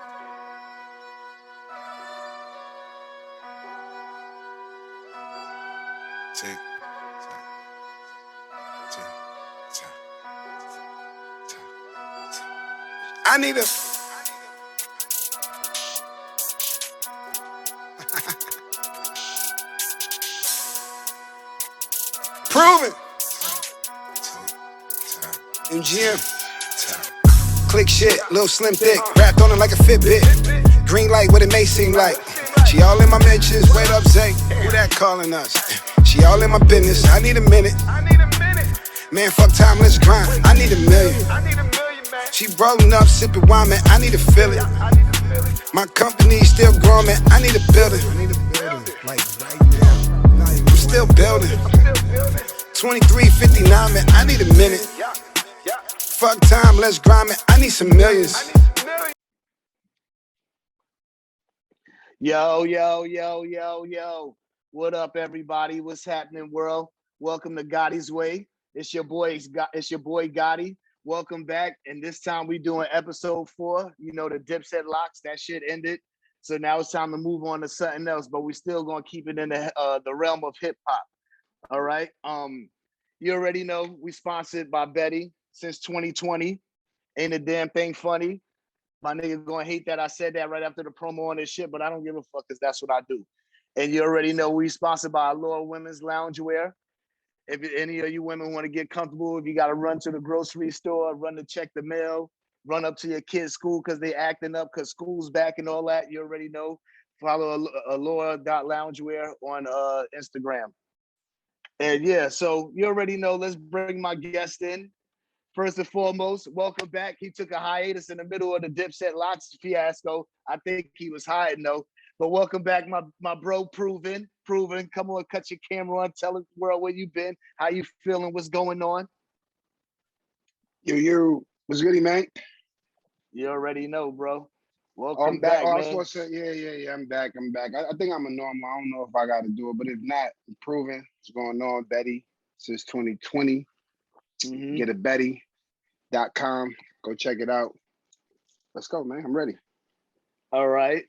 Tick, tick, tick, tick, tick. I need a prove it. MGM. Click shit, little slim thick, wrapped on it like a Fitbit. Green light, what it may seem like. She all in my mentions, wait up, Zay. Who that calling us? She all in my business, I need a minute. Man, fuck time, let's grind. I need a million. She rolling up, sipping wine, man, I need to feel it. My company still growing, man, I need a building. Like right now, I'm still building. 2359, man, I need a minute. Fuck time, let's grind, man, I need some millions. Yo, yo, yo, yo, yo. What up, everybody? What's happening, world? Welcome to Goddisway. It's your boy Goddi. Welcome back. And this time we doing episode 4. You know, the Dipset locks, that shit ended. So now it's time to move on to something else, but we still gonna keep it in the realm of hip hop. All right. You already know we sponsored by Betty since 2020. Ain't a damn thing funny. My nigga gonna hate that I said that right after the promo on this shit, but I don't give a fuck because that's what I do. And you already know we sponsored by Allure Women's Loungewear. If any of you women want to get comfortable, if you got to run to the grocery store, run to check the mail, run up to your kid's school because they acting up because school's back and all that, you already know. Follow allure.loungewear on Instagram. And yeah, so you already know. Let's bring my guest in. First and foremost, welcome back. He took a hiatus in the middle of the Dipset Locks fiasco. I think he was hiding though. But welcome back, my bro, Proven. Come on, cut your camera on. Tell the world where you been, how you feeling, what's going on. Yo, what's goody, man? You already know, bro. Welcome I'm back. man. I was supposed to say, yeah, I'm back. I think I'm a normal. I don't know if I got to do it, but if not, Proven. What's going on, Betty? Since 2020. Mm-hmm. Get a Betty.com. Go check it out. Let's go, man. I'm ready. All right.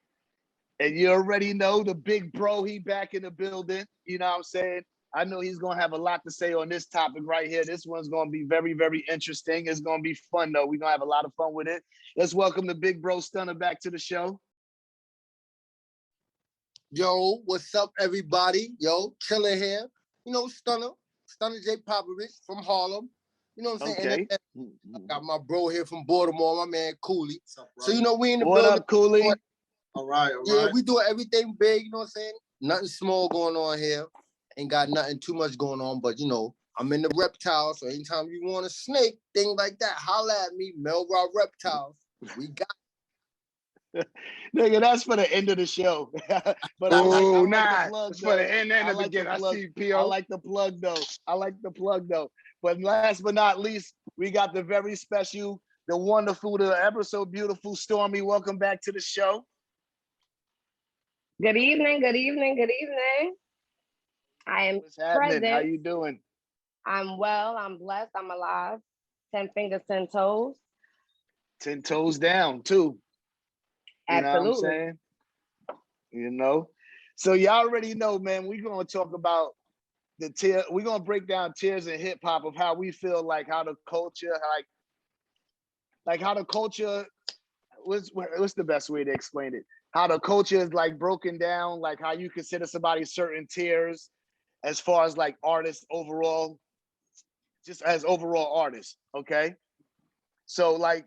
And you already know the big bro, he back in the building. You know what I'm saying? I know he's going to have a lot to say on this topic right here. This one's going to be very, very interesting. It's going to be fun, though. We're going to have a lot of fun with it. Let's welcome the big bro Stunner back to the show. Yo, what's up, everybody? Yo, chilling here. You know, Stunner J. Popovich from Harlem. You know what I'm saying? Okay. I got my bro here from Baltimore, my man Cooley. Up, so, you know, we in the building. What up, Cooley? All right. Yeah, we doing everything big, you know what I'm saying? Nothing small going on here. Ain't got nothing too much going on, but, you know, I'm in the reptiles, so anytime you want a snake, thing like that, holla at me, Melrock Reptiles. We got Nigga, that's for the end of the show. But it's for the end and the beginning. I see P.O. I like the plug, though. But last but not least, we got the very special, the wonderful, the ever so beautiful Stormy. Welcome back to the show. Good evening. I am present. How you doing? I'm well. I'm blessed. I'm alive. 10 fingers, 10 toes. 10 toes down, too. Absolutely. You know what I'm saying? You know? So y'all already know, man, we're going to talk about we're going to break down tiers in hip hop of how we feel like how the culture, how the culture, what's the best way to explain it? How the culture is like broken down, like how you consider somebody certain tiers as far as like artists overall, just as overall artists, okay? So like,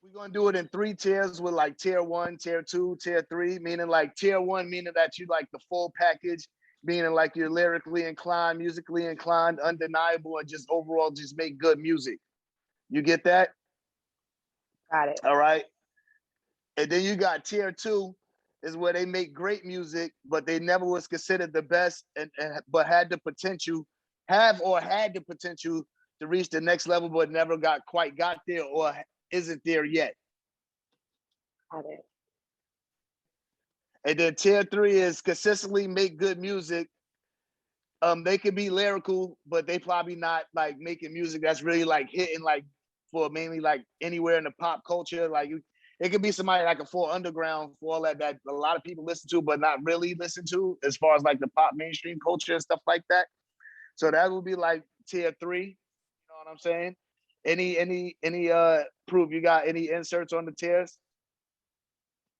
we're going to do it in 3 tiers with like tier 1, tier 2, tier 3, meaning like tier 1, meaning that you like the full package, meaning like you're lyrically inclined, musically inclined, undeniable, and just overall just make good music. You get that? Got it. All right. And then you got tier 2 is where they make great music, but they never was considered the best but had the potential to reach the next level, but never got there or isn't there yet. Got it. And then tier 3 is consistently make good music. They can be lyrical, but they probably not like making music that's really like hitting like for mainly like anywhere in the pop culture. Like it could be somebody like a full underground for all that a lot of people listen to, but not really listen to as far as like the pop mainstream culture and stuff like that. So that would be like tier 3. You know what I'm saying? Any proof you got any inserts on the tiers?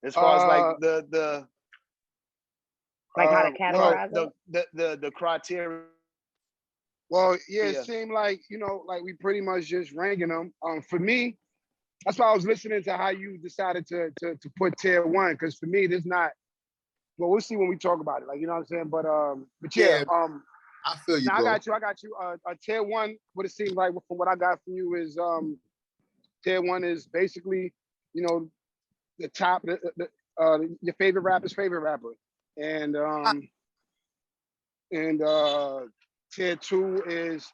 As far as like the like how to categorize the criteria. Well, yeah, it seemed like, you know, like we pretty much just ranking them. For me, that's why I was listening to how you decided to put tier 1, because for me, there's not. Well, we'll see when we talk about it. Like, you know what I'm saying? But yeah. I feel you, now bro. I got you. A tier 1, what it seems like from what I got from you is tier 1 is basically, you know, the top, your favorite rapper's favorite rapper, and tier 2 is,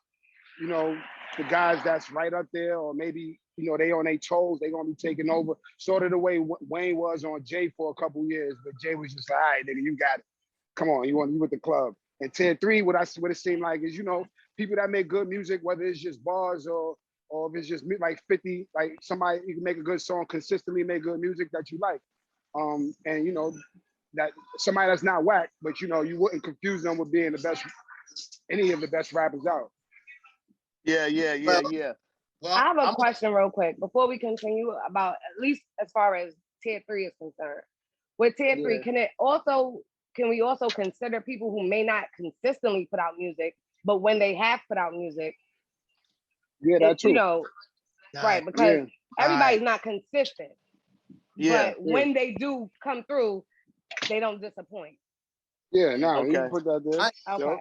you know, the guys that's right up there, or maybe, you know, they on their toes, they gonna be taking over, sort of the way Wayne was on Jay for a couple years, but Jay was just like, all right, nigga, you got it. Come on, you with the club. And tier 3, what it seemed like is, you know, people that make good music, whether it's just bars or if it's just like 50, like somebody, you can make a good song, consistently make good music that you like. And you know, that somebody that's not whack, but you know, you wouldn't confuse them with being the best, any of the best rappers out. Yeah. Well, I have a question real quick before we continue about, at least as far as tier 3 is concerned. With tier 3, can we also consider people who may not consistently put out music, but when they have put out music, that too. You know, right, because everybody's not consistent. Yeah. But when they do come through, they don't disappoint. Yeah, no, you can put that there. Okay.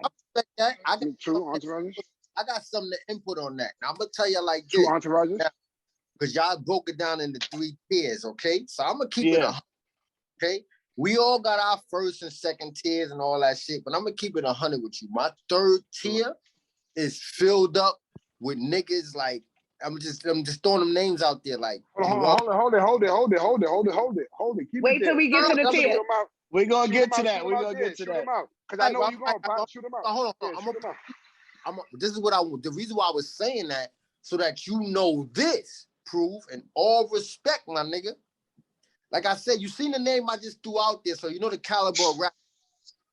I got something to input on that. Now I'm gonna tell you like True this. entourages. Because y'all broke it down into 3 tiers, okay? So I'm gonna keep it 100, okay? We all got our first and second tiers and all that shit, but I'm gonna keep it 100 with you. My 3rd tier is filled up with niggas like, I'm just throwing them names out there like. Hold it. Keep Wait till we get to the tier. We're gonna get to that. We're gonna get to that. Because I know you're going to shoot them out. Hold on. This is what the reason why I was saying that, so that you know this, Proof, and all respect, my nigga. Like I said, you seen the name I just threw out there, so you know the caliber of rap.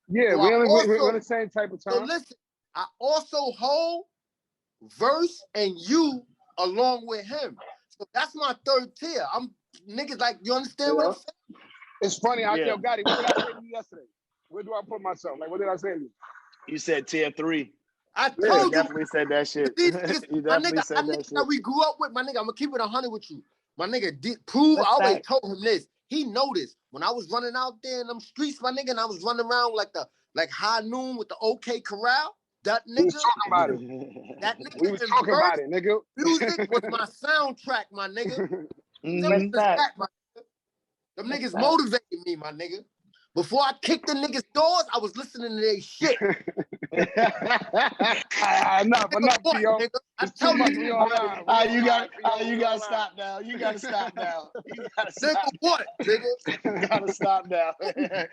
Yeah, so we're on the same type of time. So listen, I also hold Verse and you along with him. So that's my 3rd tier. I'm niggas like, you understand what I'm saying? It's funny. I tell Gotti, what did I say to you yesterday? Where do I put myself? Like, what did I say to you? You said tier 3. I told you. Definitely said that shit. You definitely said that shit. That we grew up with, my nigga. I'm gonna keep it 100 with you. My nigga Proof. I always told him this. He noticed when I was running out there in them streets, my nigga, and I was running around like High Noon with the OK Corral. That nigga. We was talking about it. That nigga. We was talking about it, nigga. Music was my soundtrack, my nigga. Them niggas motivated me, my nigga. Before I kicked the niggas' doors, I was listening to their shit. Enough, P.O. I tell you, you gotta stop now. You gotta stop now. Nigga, what, nigga? You gotta stop now. Nigga,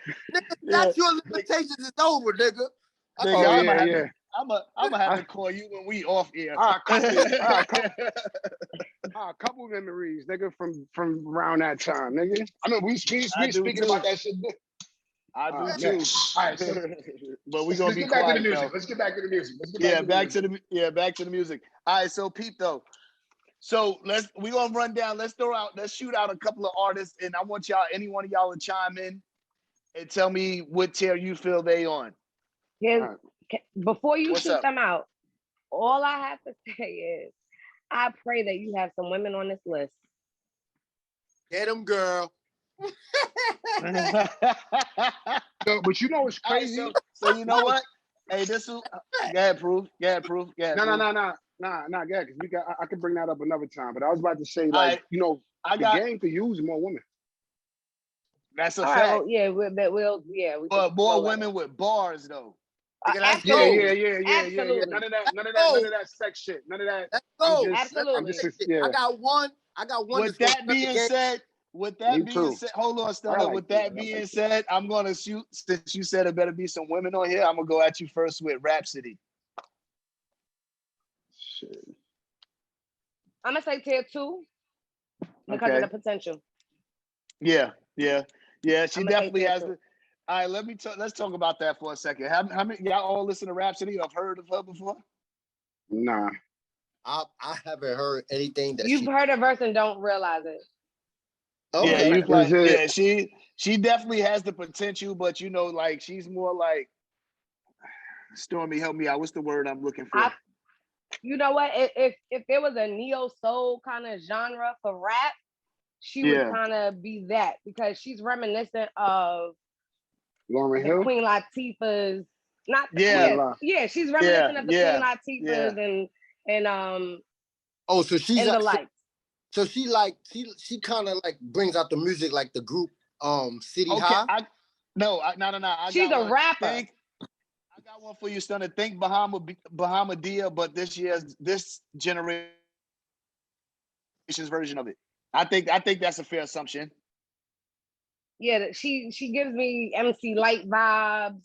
that's your limitations is over, nigga. I'm gonna have to call you when we off here. A couple memories, nigga, from around that time, nigga. I mean, we speaking about that shit. I do too. All right, so, but we're gonna be back quiet, to the music. though. Let's get back to the music. Back to the music. All right, so Pete though. So we're gonna run down. Let's shoot out a couple of artists, and I want any one of y'all to chime in and tell me what tier you feel they on. Yeah. Before you shoot them out, all I have to say is, I pray that you have some women on this list. Get them, girl. But you know what's crazy? So you know what? Hey, this is go ahead, Proof. No, go ahead, because I can bring that up another time. But I was about to say, like, you know, the game could use more women. That's a fact. Right, but more women with bars though. Yeah. None of that sex shit. None of that. Absolutely. I got one. With that being said, hold on, Stella. With that being said, I'm gonna shoot. Since you said it better be some women on here, I'm gonna go at you first with Rhapsody. Shit. I'm gonna say tier 2 because of the potential. Yeah, yeah, yeah. She I'm gonna say definitely tier has two. the. All right, let's talk about that for a second. How many y'all all listen to Rhapsody? I've heard of her before. Nah. I haven't heard anything that You've she. heard a verse and don't realize it. Yeah, Okay. you've Is like it yeah. She definitely has the potential, but like she's more like Stormy. Help me out. What's the word I'm looking for? You know what? If there was a neo soul kind of genre for rap, she would Yeah, kind of be that because she's reminiscent of Lauren the Hill? Queen Latifah's. Not yeah, Queen La. yeah, she's yeah, reminiscent of the Queen yeah, yeah. Latifah's and Oh, so she's and the so, likes. so she like she kind of like brings out the music like the group City Okay, High. no, no. I She's got a one. rapper. Think I got one for you, Stunner. Think Bahamadia, but this generation's version of it. I think that's a fair assumption. Yeah, she gives me MC Light vibes.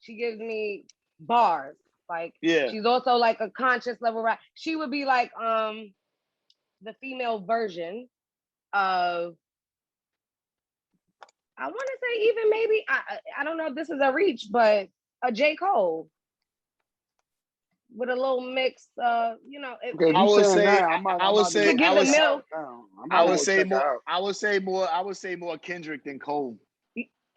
She gives me bars. Like Yeah. she's also like a conscious level rap. She would be like the female version of I want to say even maybe I don't know if this is a reach, but a J. Cole with a little mix. Okay, if I you would saying say that, I I'm would about to say to go I give check the would her milk, out now. I'm I about to would go say check her more out. I would say more Kendrick than Cole.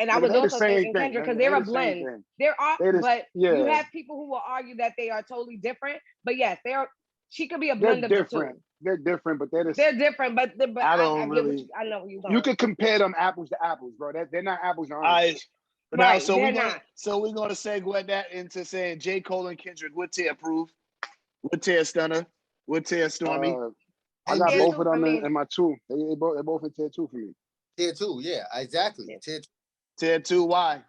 and I Nigga, was they the also same thinking thing. Kendrick because Nigga, they they're a the same blend. thing. There are, They just but you yeah. have people who will argue that they are totally different. But yes, they are. She could be a They're blend of the two. different. They're different, but they're the They're different, but I I don't get what really. I know where you're you going. could compare them apples to apples, bro. They're not apples and I oranges. now Right, they're not. we're gonna segue that into saying J Cole and Kendrick. What tier approve? What tier Stunner? What tier Stormy? I got Kendrick Tier both two of for them me. in my two. They both in tier two for me. Tier two, yeah, exactly. Yeah. Tier two. Why?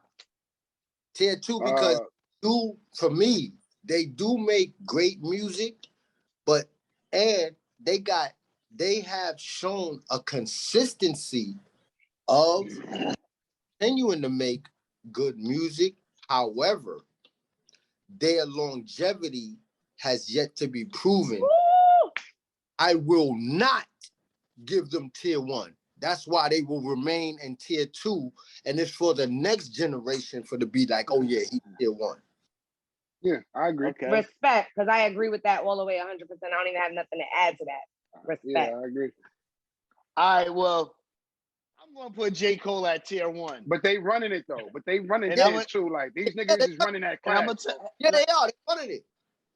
Tier two because Uh, for me they do make great music, but and they have shown a consistency of continuing to make good music. However, their longevity has yet to be proven. Woo! I will not give them tier one. That's why they will remain in tier two. And it's for the next generation for to be like, oh yeah, he's tier one. yeah, I agree. Okay. Respect, because I agree with that all the way 100%. I don't even have nothing to add to that. Respect. Yeah, I agree. All right. Well, I'm gonna put J Cole at tier one, But they running it though. But they running and I'm tier gonna two. Like these Yeah, niggas is running that and I'm class. gonna yeah, they are. They wanted it.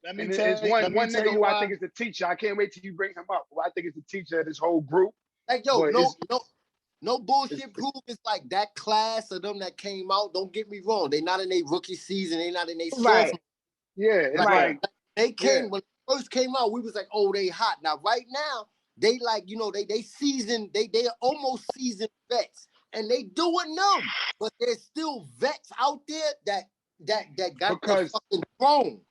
let me And tell it's you let me one tell nigga you who I why. think is the teacher. I can't wait till you bring him up. Who I think is the teacher of this whole group. Like, yo, But no it's bullshit proof. It's like that class of them that came out. Don't get me wrong. They not in their rookie season. They not in their Right. sophomore. yeah, it's Right. like They yeah. came when they first came out. We was like, oh, they hot. Now, right now, they like, they seasoned. They are almost seasoned vets, and they doing them. But there's still vets out there that got the Because fucking throne.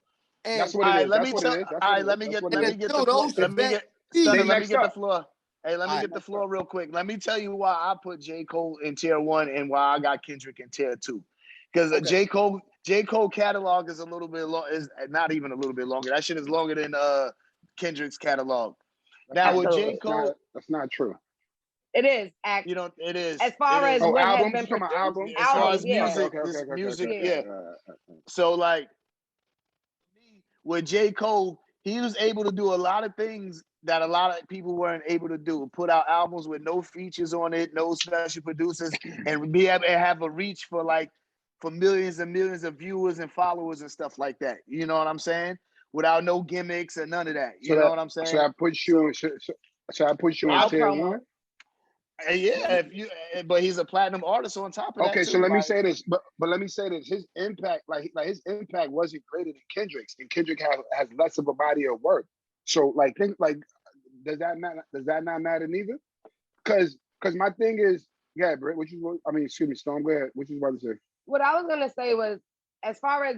that's And what All it right, is. let That's me what it tell. is. That's All what right, it is. That's what it and is. get the until floor. those Let me vets get They Stunner. Let me next get the up. floor. Hey, let me all right, get the floor real quick. Let me tell you why I put J Cole in tier one and why I got Kendrick in tier two. Because okay. J Cole catalog is a little bit long. Is not even a little bit longer. That shit is longer than Kendrick's catalog. Now with J Absolutely. Cole, That's not true. It is actually. it is. As It far as is. Oh, what has albums? been You talking about produced, albums? As far albums, as yeah. music, Okay. this music, Yeah. yeah. So like with J. Cole, he was able to do a lot of things that a lot of people weren't able to do. Put out albums with no features on it, no special producers, and be able to have a reach for millions and millions of viewers and followers and stuff like that. You know what I'm saying? Without no gimmicks and none of that. You know what I'm So saying? I put you So in. So I put you in I No tier promo. one. yeah, if you but he's a platinum artist on top of that Okay, so too. let me Like say this, but let me say this: his impact, like his impact, wasn't greater than Kendrick's, and Kendrick has less of a body of work. So like, think like, does that not matter neither? Because my thing is, yeah, Britt, excuse me, Storm, go ahead. What you about to say? What I was gonna say was, as far as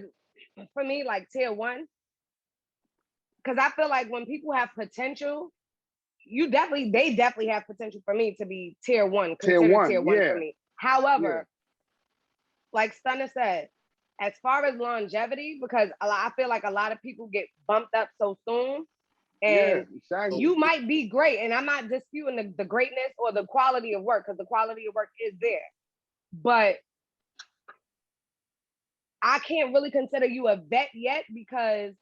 for me, like tier one, because I feel like when people have potential, they definitely have potential for me to be tier one, Tier considered one, tier one for yeah, me. yeah. However, like Stunner said, as far as longevity, because I feel like a lot of people get bumped up so soon, And exactly. you might be great, and I'm not disputing the greatness or the quality of work, because the quality of work is there. But I can't really consider you a vet yet, because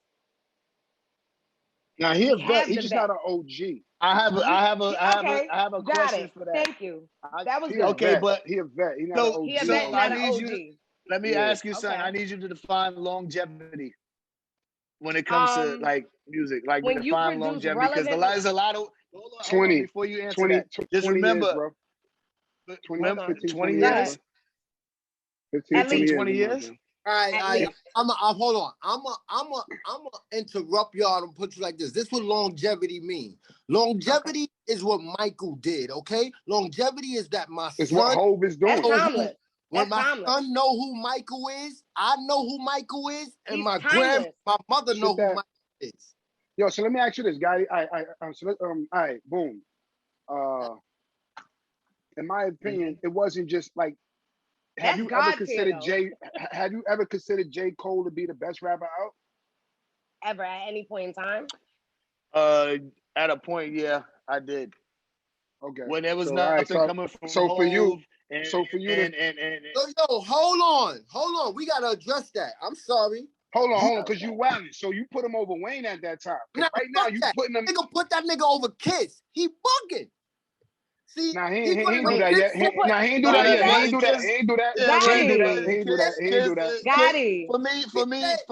Now he a vet. He's the just vet. not an OG. I have a Got question it. for that. Thank you. That was He good. a Okay, vet. but He a vet. He not so an OG. He a vet, so I not an need you. OG. Let me ask you something. Okay. I need you to define longevity when it comes to like music, like when you define produce longevity, because there's a lot of. Hold on, 20, before you answer 20, that, just 20 remember, years, bro. 20, remember 15, 20 years, years, bro. 15, At 20 least. years. 20 years. All right, At all right. least. Hold on. I'm interrupt y'all and put you like this. This is what longevity mean. Longevity is what Michael did. Okay, longevity is that my It's son. what Hov is doing. That's timeless. When That's my timeless. son know who Michael is, I know who Michael is, and He's my timeless. mother know who Michael is. Yo, so let me ask you this, guy. All right, boom. In my opinion, it wasn't just like. Have That's you God ever considered tier, Have you ever considered J. Cole to be the best rapper out? ever at any point in time? At a point, yeah, I did. Okay. When there was So, nothing all right, coming from so for you, and, so for you and, to and Yo, hold on. We gotta address that. I'm sorry. hold on, because you wildin'. So you put him over Wayne at that time. Nah, Right now you that. putting him. Nigga put that nigga over Kiss. He bugging. See, Nah, he he's ain't one of do them that yet. Kiss- Nah, he ain't do Oh, that yeah, yet. He but ain't do that. Kiss- He ain't do that. Yeah, He ain't do that. Gotti. He ain't do that. He ain't do that. Gotti. For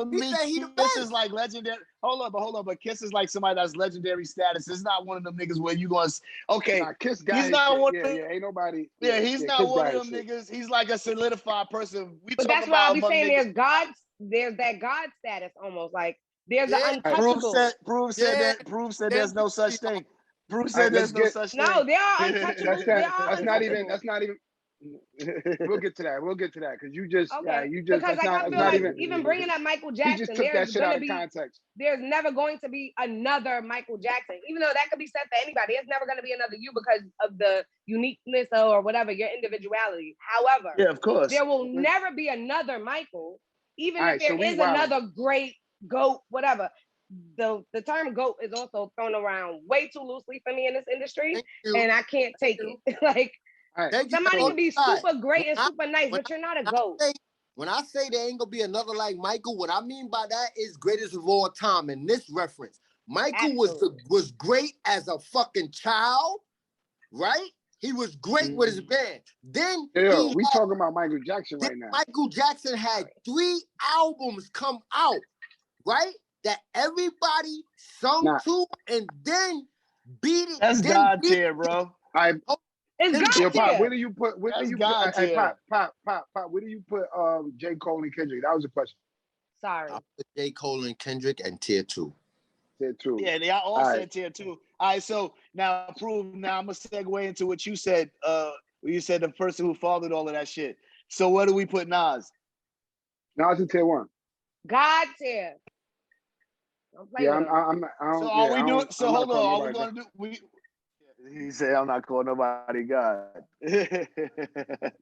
me, He said he the Kiss best. is like legendary. Hold on, but Kiss is like somebody that's legendary status. It's not one of them niggas where you gonna. Okay, Nah, Kiss guy. he's not one. Yeah, ain't nobody. Yeah, he's not Kiss one of guy them niggas. He's like a solidified person. We But talk that's why I'll about be among saying niggas. there's that God status almost. Like there's Yeah. the untouchable. Proof said there's no such thing. Proof All said right, there's no such thing. No, there are untouchables. There are That's not even. untouchables. We'll get to that. Because you just. Okay. You just. Because That's like not. I That's feel not like even. even bringing up Michael He just Jackson, took that shit out of context. there's never going to be another Michael Jackson, even though that could be said for anybody. There's never going to be another you because of the uniqueness or whatever, your individuality. However, Yeah, of course. there will never be another Michael, even All if right, there so we is wildin'. another great GOAT, whatever. The term GOAT is also thrown around way too loosely for me in this industry, Thank you. and I can't take it. Like All right. Thank you. somebody can be super great and When I- super nice, when but you're not a I GOAT. When I say there ain't gonna be another like Michael, what I mean by that is greatest of all time. In this reference, Michael was great as a fucking child, right? He was great with his band. Then We talking about Michael Jackson right now. Michael Jackson had 3 albums come out, right? That everybody sung to, and then beat it. That's then God beat tier, bro. It's Then- God Pop, tier. where do you put? Where That's do you God put? Hey, tier. Pop. Where do you put? J. Cole and Kendrick. That was the question. Sorry. I put J. Cole and Kendrick and tier 2. Tier 2. Yeah, they all All said right. tier 2. All right, so now I'm gonna segue into what you said. Where you said the person who fathered all of that shit. So where do we put Nas? Now it's in tier 1. God tier. Don't play Yeah, with him. I don't. So are we doing? So I'm not hold on. calling Are we nobody gonna do? He said, "I'm not calling nobody God."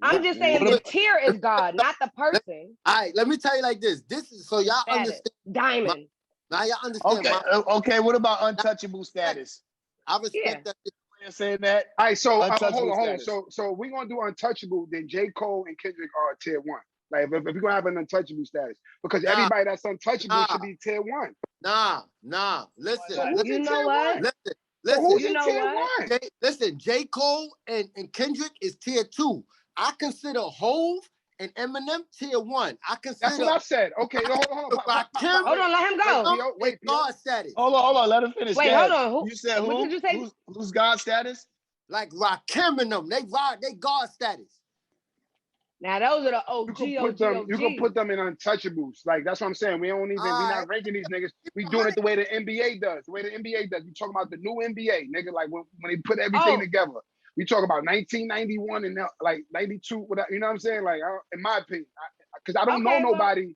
I'm just saying the tier is God, not the person. All right, let me tell you like this. This is so y'all Status. understand. Diamond. Now y'all understand. Okay. What about untouchable status? I respect that. You're saying that. All right, so hold Untouchable on. status. So we're gonna do untouchable. Then J. Cole and Kendrick are tier 1. Like if we're gonna have an untouchable status, because everybody that's untouchable should be tier 1. Nah. Listen. So who's You in know tier what? 1? Listen. Who's You in know tier what? 1? Listen. J. Cole and Kendrick is tier 2. I consider Hove and Eminem tier 1. I consider. That's what I said. Okay, hold on. Hold on, let him go. Wait, God status. Hold on. Let him finish. Wait, hold on. You said who? What did you say? Who's God status? Like Rakim and them. They God status. Now those are the OG. You can put them in untouchables. Like that's what I'm saying. We not ranking these niggas. We doing it the way the NBA does. We talking about the new NBA, nigga. Like when they put everything together. We talk about 1991 and like 92. You know what I'm saying? Like in my opinion, because I don't know nobody.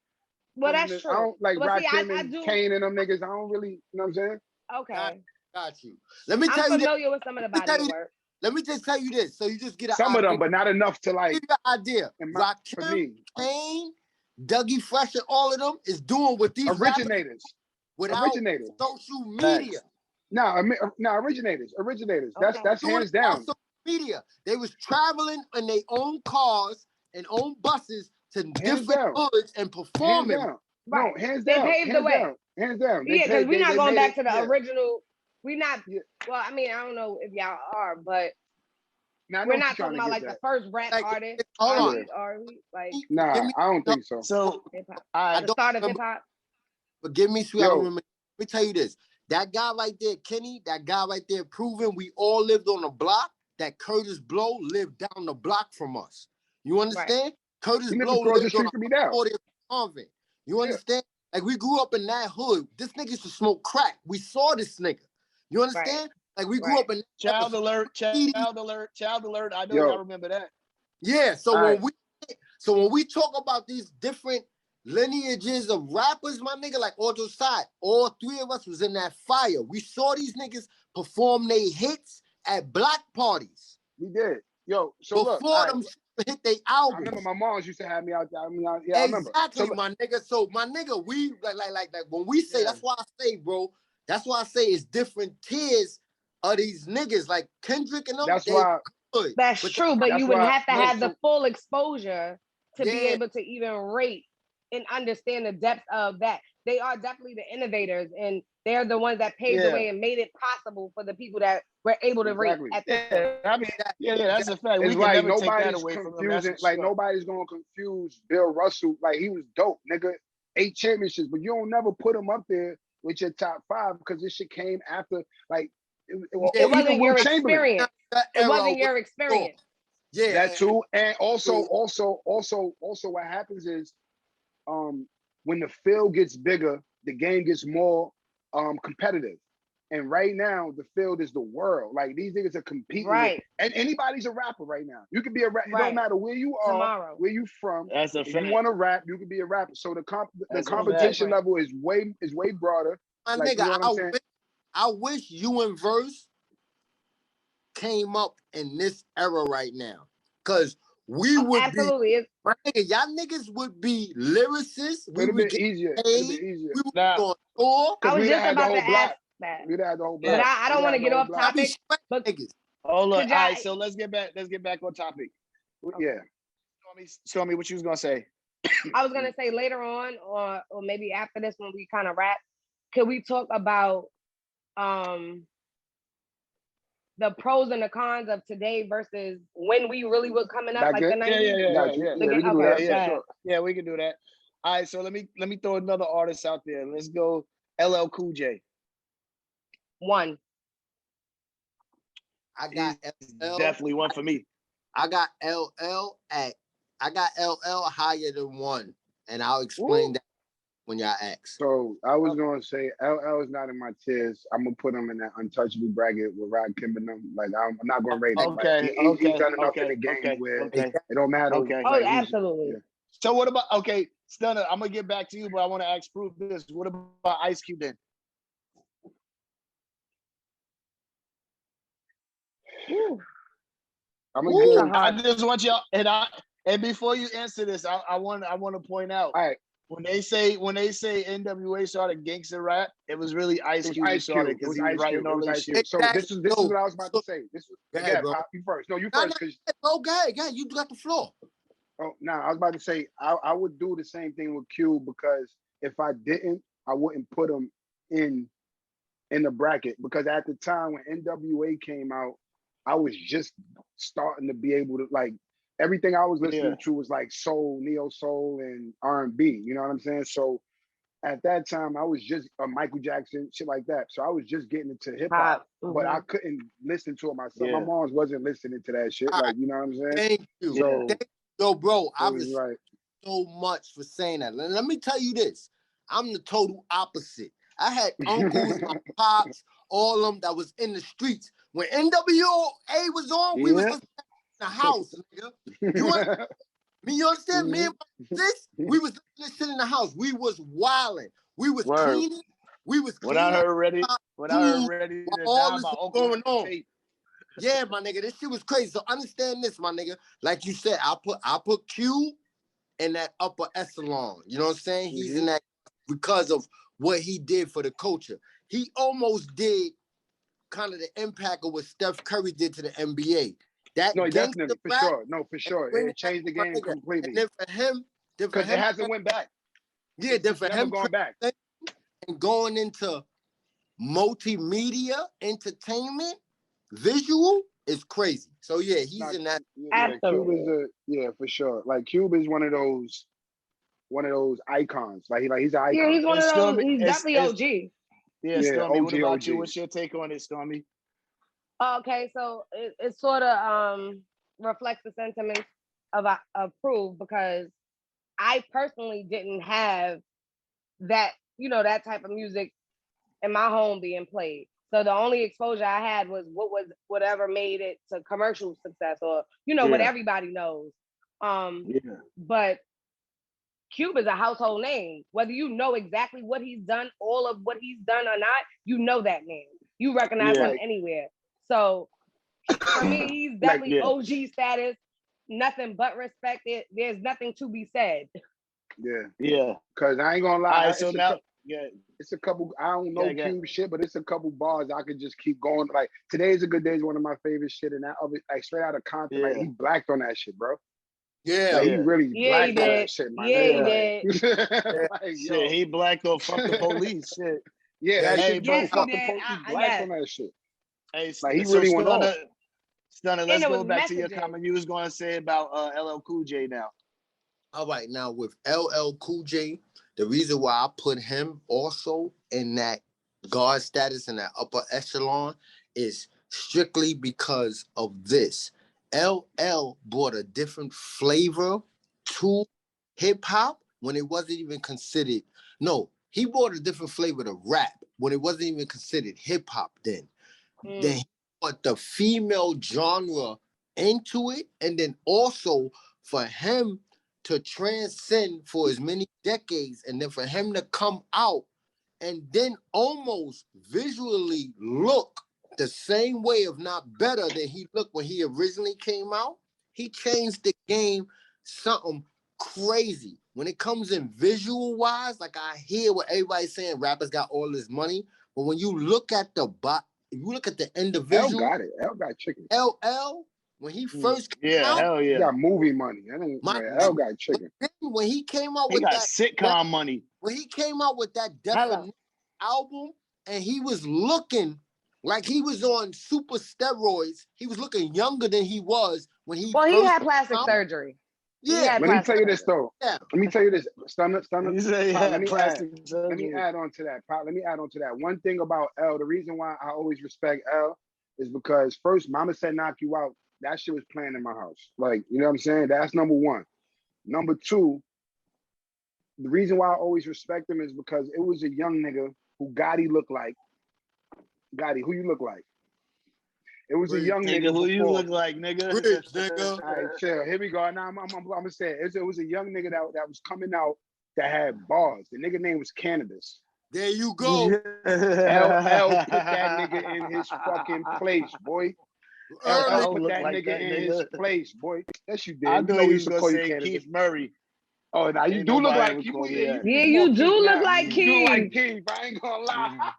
Well, that's true. I don't like Rakim I and do. Kane and them niggas. I don't really. You know what I'm saying? Okay. Got you. Let me tell I'm you. familiar with some of the body work. Let me just tell you this, so you just get an some idea. of them, but not enough to like. Give you an idea. Rakim, Kane, Dougie Fresh, and all of them is doing what these originators without originators social media. Originators. Okay. That's Doing hands it on down. social media. They was traveling in their own cars and own buses to Hands different down. hoods and Hands performing. down. Right. No, hands They down. paved the Hands way. down. Hands down. Yeah, because we're not going made back it, to the yeah. original. We're not. Yeah. Well, I mean, I don't know if y'all are, but Now I know we're what you're not trying talking to about get like the at. first rap Like, artist. hold on. Are we? Like Nah, Give me, I don't no, think so. So, hip hop. all right. The start of hip remember, hop. forgive me, sweet. I Yo. don't remember. Let me tell you this. That guy right there, Kenny, that guy right there proving we all lived on the block, that Curtis Blow lived down the block from us. You understand? Curtis He lived Blow across the lived on street from me now. 40th convent. You Yeah. understand? Like we grew up in that hood. This nigga used to smoke crack. We saw this nigga. You understand? Like we grew Right. up in Child alert, CD. child alert, child alert. I know Yo. y'all remember that. Yeah. So All when we talk about these different lineages of rappers, my nigga, like Auto Side, all three of us was in that fire. We saw these niggas perform their hits at black parties We did. Yo, so look, before them hit their I albums. remember my moms used to have me out there. Yeah, I remember. Exactly, So, my nigga. So my nigga, we like when we say, Yeah. that's why I say, bro, that's why I say it's different tiers of these niggas. Like Kendrick and them, that's they why. good. That's But true, but That's you would why. have to No, have so the full exposure to be Yeah. able to even rate and understand the depth of that. They are definitely the innovators, and they're the ones that paved the Yeah. way and made it possible for the people that were able to rate exactly. at this point. Yeah, I mean, yeah, that's a fact. It's We can like never take that nobody's away from them. That's confusing. for Like sure. nobody's gonna confuse Bill Russell. Like he was dope, nigga. 8 championships, but you don't never put him up there with your top 5 because this shit came after. Like or Yeah, It even wasn't Will your Chamberlain. experience. that It era wasn't was your experience. yeah. That too, and also So- what happens is, when the field gets bigger, the game gets more competitive. And right now, the field is the world. Like these niggas are competing with, Right. and anybody's a rapper right now. You can be a rapper. It Right. don't matter where you are, Tomorrow. where you from. That's a If fact. you want to rap, you can be a rapper. So the That's a competition fact. level is way broader. My Like, you nigga, know what I'm saying? I wish you and Verse came up in this era right now. Cause we would Absolutely. be, my nigga, y'all niggas would be lyricists. We It'd would have get been easier. It'd paid. have been easier. We would Nah. be on tour. I was we'd just have had the about whole to block. ask that. We'd have had the whole But block. I don't We'd want to have get the off whole block. I be topic. sweating But niggas. Hold on. Could All right, y'all- so let's get back on topic. Yeah. Tell me what you was gonna say. I was gonna say later on, or maybe after this when we kind of wrap, could we talk about the pros and the cons of today versus when we really were coming up, Back like the then? 90s? Yeah, we can do Okay, that. Yeah, Sure. Yeah, we can do that. All right, so let me throw another artist out there. Let's go LL Cool J. One. I got He's LL. definitely one for me. I got LL higher than 1. And I'll explain that when y'all ask. So I was gonna say LL is not in my tiers. I'm gonna put him in that untouchable bracket with Rod Kim and them. Like I'm not gonna rate him. Okay, Like, he's done enough in the game where okay. it don't matter. Okay. Oh, Like, absolutely. yeah. So what about Stunner? I'm gonna get back to you, but I want to ask Proof this. What about Ice Cube then? I'm gonna give. I just want y'all and before you answer this, I want to point out. All right. When they say NWA started gangster rap, it was really Ice Cube who started because he was writing all this shit. So this is what I was about to say. This is Go ahead, bro. Pop, you first. No, you first. Go ahead. You got the floor. Oh, no, I was about to say I would do the same thing with Cube because if I didn't, I wouldn't put him in the bracket because at the time when NWA came out, I was just starting to be able to like everything I was listening to was like soul, neo soul, and R&B. You know what I'm saying? So at that time, I was just Michael Jackson, shit like that. So I was just getting into hip hop, but I couldn't listen to it myself. Yeah. My mom's wasn't listening to that shit. Like, you know what I'm saying? Thank you. So, Yo, bro, I was respect right. so much for saying that. Let me tell you this. I'm the total opposite. I had uncles, my pops, all of them that was in the streets. When NWA was on, we was listening in the house, nigga. You understand? Me and my sis, we was listening shit in the house. We was wilding. We was cleaning. We was When cleaning. I heard ready to all die, this my was uncle going on. tape. Yeah, my nigga, this shit was crazy. So understand this, my nigga. Like you said, I put Q in that upper echelon. You know what I'm saying? He's in that because of what he did for the culture. He almost did kind of the impact of what Steph Curry did to the NBA. That No, gangster definitely, for rap, sure. No, for sure. It changed the game completely. And then for him, because it hasn't went back. Yeah, then for never him gone back. And going into multimedia entertainment, visual is crazy. So yeah, he's in that. Yeah, Cube is for sure. Like Cube is one of those icons. Like he's an icon. Yeah, he's one of those. He's definitely OG. Yeah, Stormy, OG, what about OG. you? What's your take on it, Stormy? Okay, so it sort of reflects the sentiments of Proof, because I personally didn't have that, that type of music in my home being played. So the only exposure I had was whatever made it to commercial success, or what everybody knows. But Cube is a household name. Whether you know exactly what he's done, all of what he's done or not, you know that name. You recognize him anywhere. So for me, he's definitely OG status. Nothing but respect. There's nothing to be said. Yeah. Because I ain't gonna lie. All right, so now, it's a couple. I don't know Cube shit, but it's a couple bars I could just keep going. Like Today Is a Good Day is one of my favorite shit, and that like straight out of Compton, like he blacked on that shit, bro. Yeah, like, he really blacked on that shit, man. He did. Like, shit, he blacked on fuck the police. Shit. Yeah, that shit, bro. Fuck the police. He blacked on that shit. Hey, like he really went off. Stunner, let's go back to your comment you was going to say about LL Cool J now. All right, now with LL Cool J, the reason why I put him also in that guard status in that upper echelon is strictly because of this. LL brought a different flavor to hip hop when it wasn't even considered. No, he brought a different flavor to rap when it wasn't even considered hip hop then. Then he brought the female genre into it, and then also for him to transcend for as many decades, and then for him to come out and then almost visually look the same way, if not better, than he looked when he originally came out. He changed the game something crazy. When it comes in visual wise, like I hear what everybody's saying, rappers got all this money, but when you look at the individual, L got it. L got chicken. LL, when he first came out, hell yeah, he got movie money. L got chicken. When he came out he with got that sitcom money. When he came out with that Definition album, and he was looking like he was on super steroids. He was looking younger than he was when he. Well, he had plastic surgery. Yeah, let me tell you this though. Yeah. Let me tell you this. Stunner. Let me add on to that. One thing about L, the reason why I always respect L is because first, Mama Said Knock You Out. That shit was playing in my house. Like, you know what I'm saying? That's number one. Number two, the reason why I always respect him is because it was a young nigga who Gotti looked like. Gotti, who you look like? It was a young nigga. Who you look like, nigga? Rich, nigga. All right, chill. Here we go. Now I'm gonna say it was a young nigga that was coming out that had bars. The nigga name was Cannabis. There you go. LL put that nigga in his fucking place, boy. LL put that nigga in his place, boy. Yes, you did. I know you was gonna say Keith Murray. Oh, now you do look like Keith. Yeah, you do look like Keith. You do like Keith. I ain't gonna lie.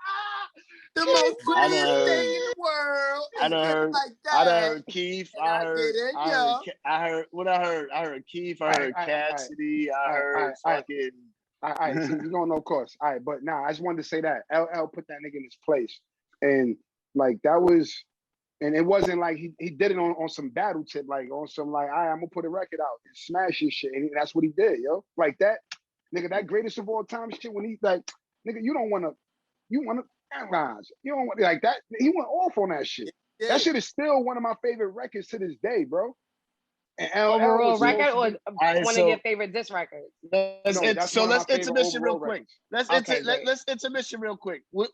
The most prettiest thing in the world. I done heard Keith. I heard Keith. I heard Cassidy. I heard fucking. All right, so you don't know, of course. All right, but I just wanted to say that LL put that nigga in his place, and like that was, and it wasn't like he did it on some battle tip, like on some like, all right, I'm gonna put a record out and smash his shit, and that's what he did, yo. Like that, nigga, that greatest of all time shit. When he like, nigga, you wanna analyze, you don't want like that. He went off on that shit. Yeah. That shit is still one of my favorite records to this day, bro. And overall record or one of your favorite disc records? Let's intermission real quick. Let's intermission real quick. What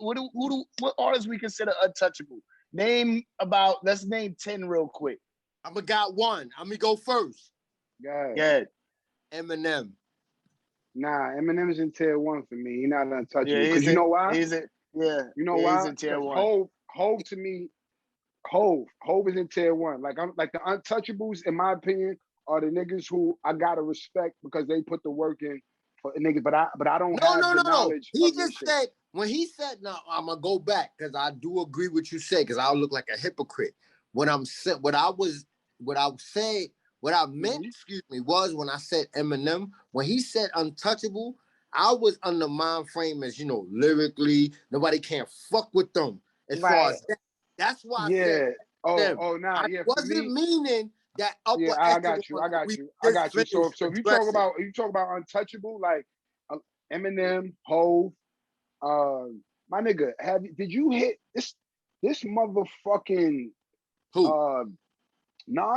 artists we consider untouchable? Let's name 10 real quick. I'm got one. I'm gonna go first. Good. Eminem. Nah, Eminem's in tier 1 for me. He's not untouchable. Because you know why? You know why? He's in tier 1. Hove to me. Hove is in tier 1. Like I'm like the untouchables, in my opinion, are the niggas who I gotta respect because they put the work in for niggas. But I don't have the knowledge. He just said when he said, "Now I'm gonna go back," because I do agree with you say, because I'll look like a hypocrite. What I meant, excuse me, was when I said Eminem. When he said untouchable, I was on the mind frame as, lyrically, nobody can't fuck with them. As far as that, that's why I said them. Nah, yeah. For Wasn't me, meaning that upper yeah, I got you. So if you talk about untouchable, like Eminem, Hove, my nigga, did you hit this motherfucking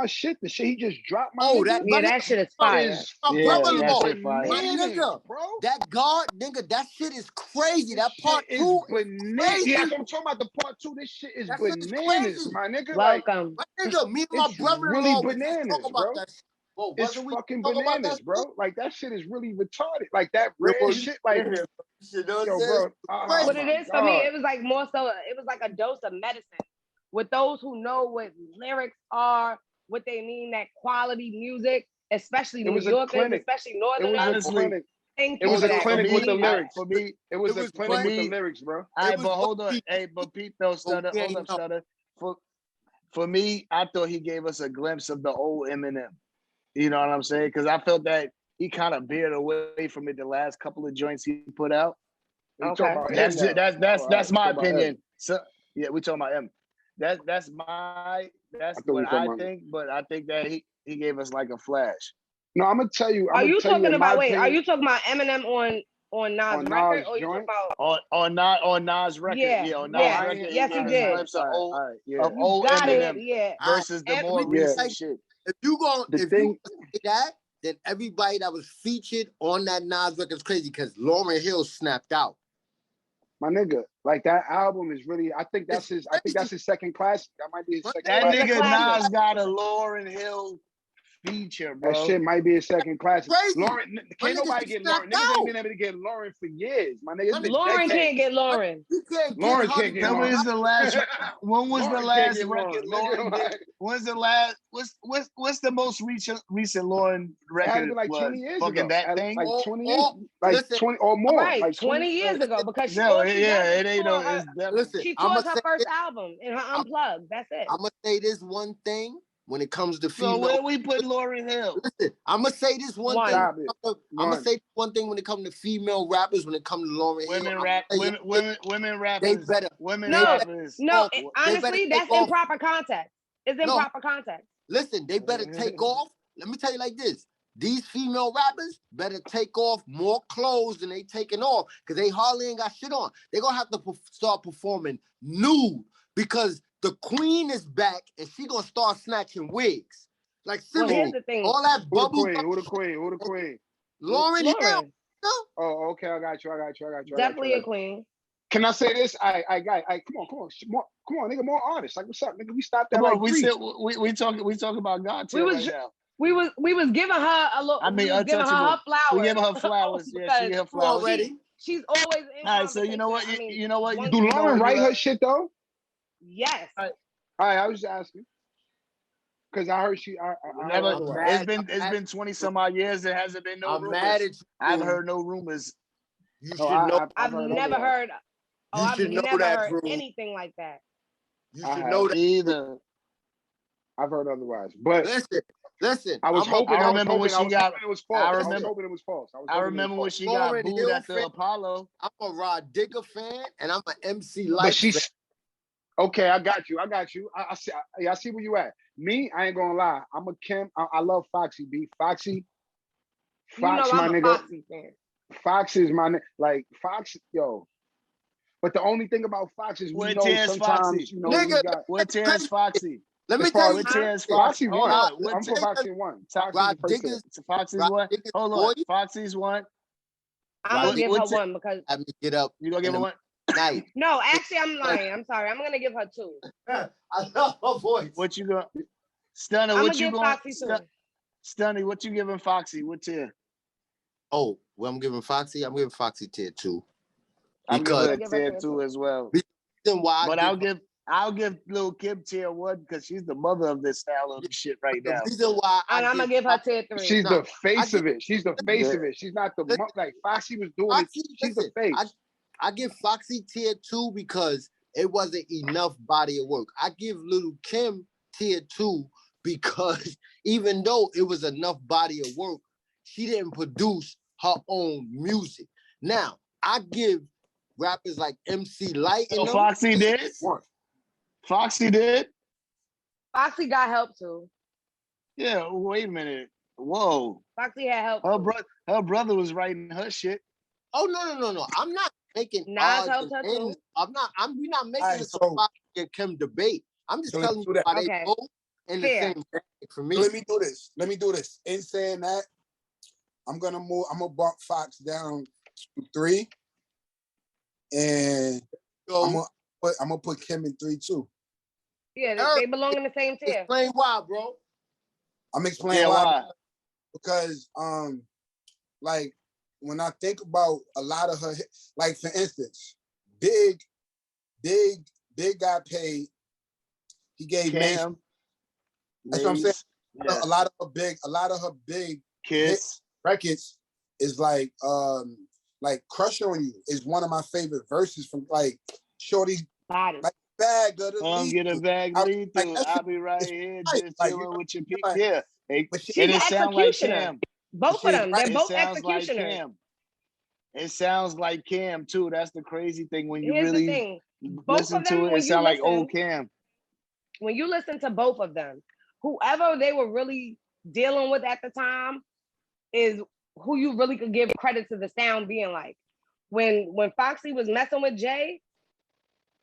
shit? The shit he just dropped, my nigga. That shit is fire. My brother-in-law, my nigga, bro. That God, nigga, that shit is crazy. That part is 2 bananas. is crazy. Yeah, I'm talking about the part 2. This shit is bananas, my nigga. Welcome. Like, my nigga, me and my brother-in-law really was just bananas, talking about bro. that shit. Well, it's fucking bananas, bro. Like that shit is really retarded. Like that red shit, like yo, bro. What it is for me, it was like more so. It was like a dose of medicine. With those who know what lyrics are, what they mean, that quality music, especially New Yorkers, especially Northern. It was a clinic with the lyrics. For me, it was a clinic with the lyrics, bro. All right, but hold on. Hey, but Pete, though, Stutter, hold up, Stutter. For me, I thought he gave us a glimpse of the old Eminem. You know what I'm saying? Because I felt that he kind of veered away from it the last couple of joints he put out. Okay. That's my opinion. So yeah, we talking about him. That's what I think, but I think that he gave us like a flash. No, I'm gonna tell you. Are you talking about Eminem on Nas record, or you talking about on Nas record? Yeah, on Nas record. Yes, he did. Of old Eminem versus the more recent shit. If you say that, then everybody that was featured on that Nas record is crazy because Lauryn Hill snapped out. My nigga, like that album is really. I think that's his second classic. That might be his second. That nigga Nas got a Lauryn Hill feature, bro. That shit might be a second classic. Lauryn, can't nobody get Lauryn. Niggas ain't been able to get Lauryn for years. My nigga, Lauryn can't get Lauryn. Lauryn can't get Lauryn. When was the last record Lauryn did? When's the last? What's the most recent Lauryn record? It had to be like 20 years ago. That thing, like 20 years, like 20 or more. Right, like 20 years ago, because she listen, toured her first album in her Unplugged. That's it. I'm gonna say this one thing. When it comes to female, so where we put Lauryn Hill? Listen, I'm gonna say this one thing. I'm gonna say one thing when it comes to female rappers. When it comes to Lauryn Hill, women rappers. They better. Honestly, that's improper context. It's improper context. Listen, they better take off. Let me tell you like this: these female rappers better take off more clothes than they taking off, because they hardly ain't got shit on. They're gonna have to start performing nude, because the queen is back and she gonna start snatching wigs. Like, seriously, here's the thing. all that bubble. Who the queen? Lauryn Hill. Oh, okay, I got you. Definitely a queen. Can I say this? I come on, nigga, more artists. Like, what's up, nigga? We stopped that. We talking about God right now. We was giving her a look. I mean, giving her flowers. We giving her flowers. Yeah, she get her flowers already. She's always in. All right, so you know what? You know what? Do Lauryn write her shit though? Yes. All right, I was just asking. Because I heard she. It's been 20 some odd years. There hasn't been no rumors. I've heard no rumors. You should know. I've never heard. I've never heard anything like that. You should know that either. I've heard otherwise, but listen. I was hoping. I remember when she got. It was false. I was hoping it was false. I remember when she got booed at the Apollo. I'm a Rod Digger fan, and I'm an MC Light. But she's okay. I got you. I see where you at. Me, I ain't gonna lie. I'm a Kim. I love Foxy B. Foxy, my nigga. Fox is my like Fox, yo. But the only thing about Fox is we know sometimes, Foxy? What tears Foxy? Let me tell you, Foxy won. I'm for Foxy won. Foxy's one. Hold on, Foxy's one. I'm gonna give her one because I mean, get up. You gonna give her one? Night. No, actually, I'm lying. I'm sorry. I'm gonna give her two. I love her voice. What you gonna? Stunner, what you going? Stunny, what you giving Foxy? What tier? Oh, well, I'm giving Foxy tier 2. I'm giving tier 2 as well. Why? But I'll give Lil Kim tier 1 because she's the mother of this style of shit right now. The reason why I'm gonna give her tier 3. She's the face of it. She's the face of it. She's not the like Foxy was doing it. She's the face. I give Foxy tier 2 because it wasn't enough body of work. I give Little Kim tier 2 because even though it was enough body of work, she didn't produce her own music. Now, I give rappers like MC Light and them. Foxy did? Foxy did? Foxy got help too. Yeah, wait a minute. Whoa. Foxy had help. Her brother was writing her shit. Oh no. I'm not making Nas odds helped her and too. ends. We're not making Alright, this a so- Foxy and Kim debate. I'm just telling you why they Okay. both in the Fair. same bag for me. Let me do this. In saying that, I'm gonna bump Fox down to 3. And So, I'm gonna put Kim in 3 too. Yeah, they belong in the same tier. explain why, bro. I'm explaining Yeah, why. Because like when I think about a lot of her, like for instance, Big got paid. He gave Mace. Cam. That's what I'm saying. Yeah. A lot of her big Kiss. records is like Crush on You is one of my favorite verses from like Shorty Body. like bag of the Come get a bag lethal. like, I'll be right it's here right, just like, chilling you know, with your people. like, Yeah. but She's an it sounds like executioner. Cam. Both of them. They're It both sounds like executioners. Cam. It sounds like Cam too. That's the crazy thing when you Here's the really thing. Both listen of them, to it. when It you sounds like listen, old Cam. when you listen to both of them, whoever they were really dealing with at the time is who you really could give credit to the sound being like. When Foxy was messing with Jay,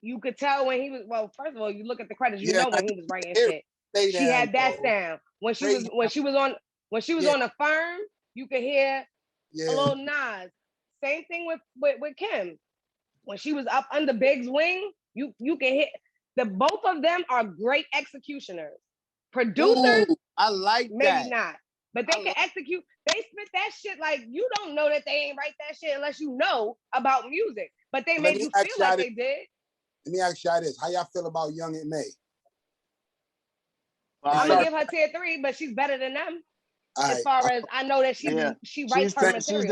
you could tell when he was, well, first of all, you look at the credits, you know when he was writing shit. She had that sound. When she was on a firm, you could hear a little Nas. Same thing with Kim. When she was up under Big's wing, you can hit both of them are great executioners. Producers, Ooh, I like maybe that. not. But they can execute. They spit that shit like you don't know that they ain't write that shit unless you know about music. But they made you feel like they did. Let me ask y'all this. How y'all feel about Young and May? I'm gonna give her tier 3, but she's better than them. As far as I know that she writes her material.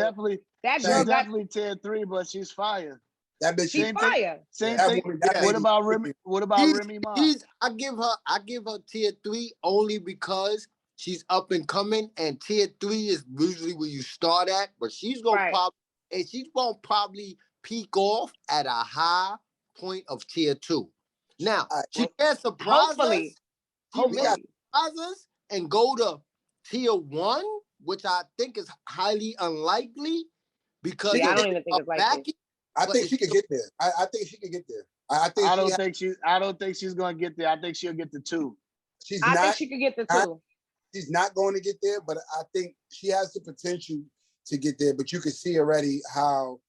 She's definitely tier 3, but she's fire. That bitch, she's fire. Same thing. What about Remy? What about Remy Ma? I give her tier 3 only because she's up and coming, and tier 3 is usually where you start at. But she's gonna probably peak off at a high point of tier 2. Now she can surprise us. She may surprise us and go to tier 1, which I think is highly unlikely because I don't even think it's likely. I think she could get there. I think she could get there. I don't think she's gonna get there. I think she'll get to 2. I think she could get to 2. She's not going to get there, but I think she has the potential to get there. But you can see already how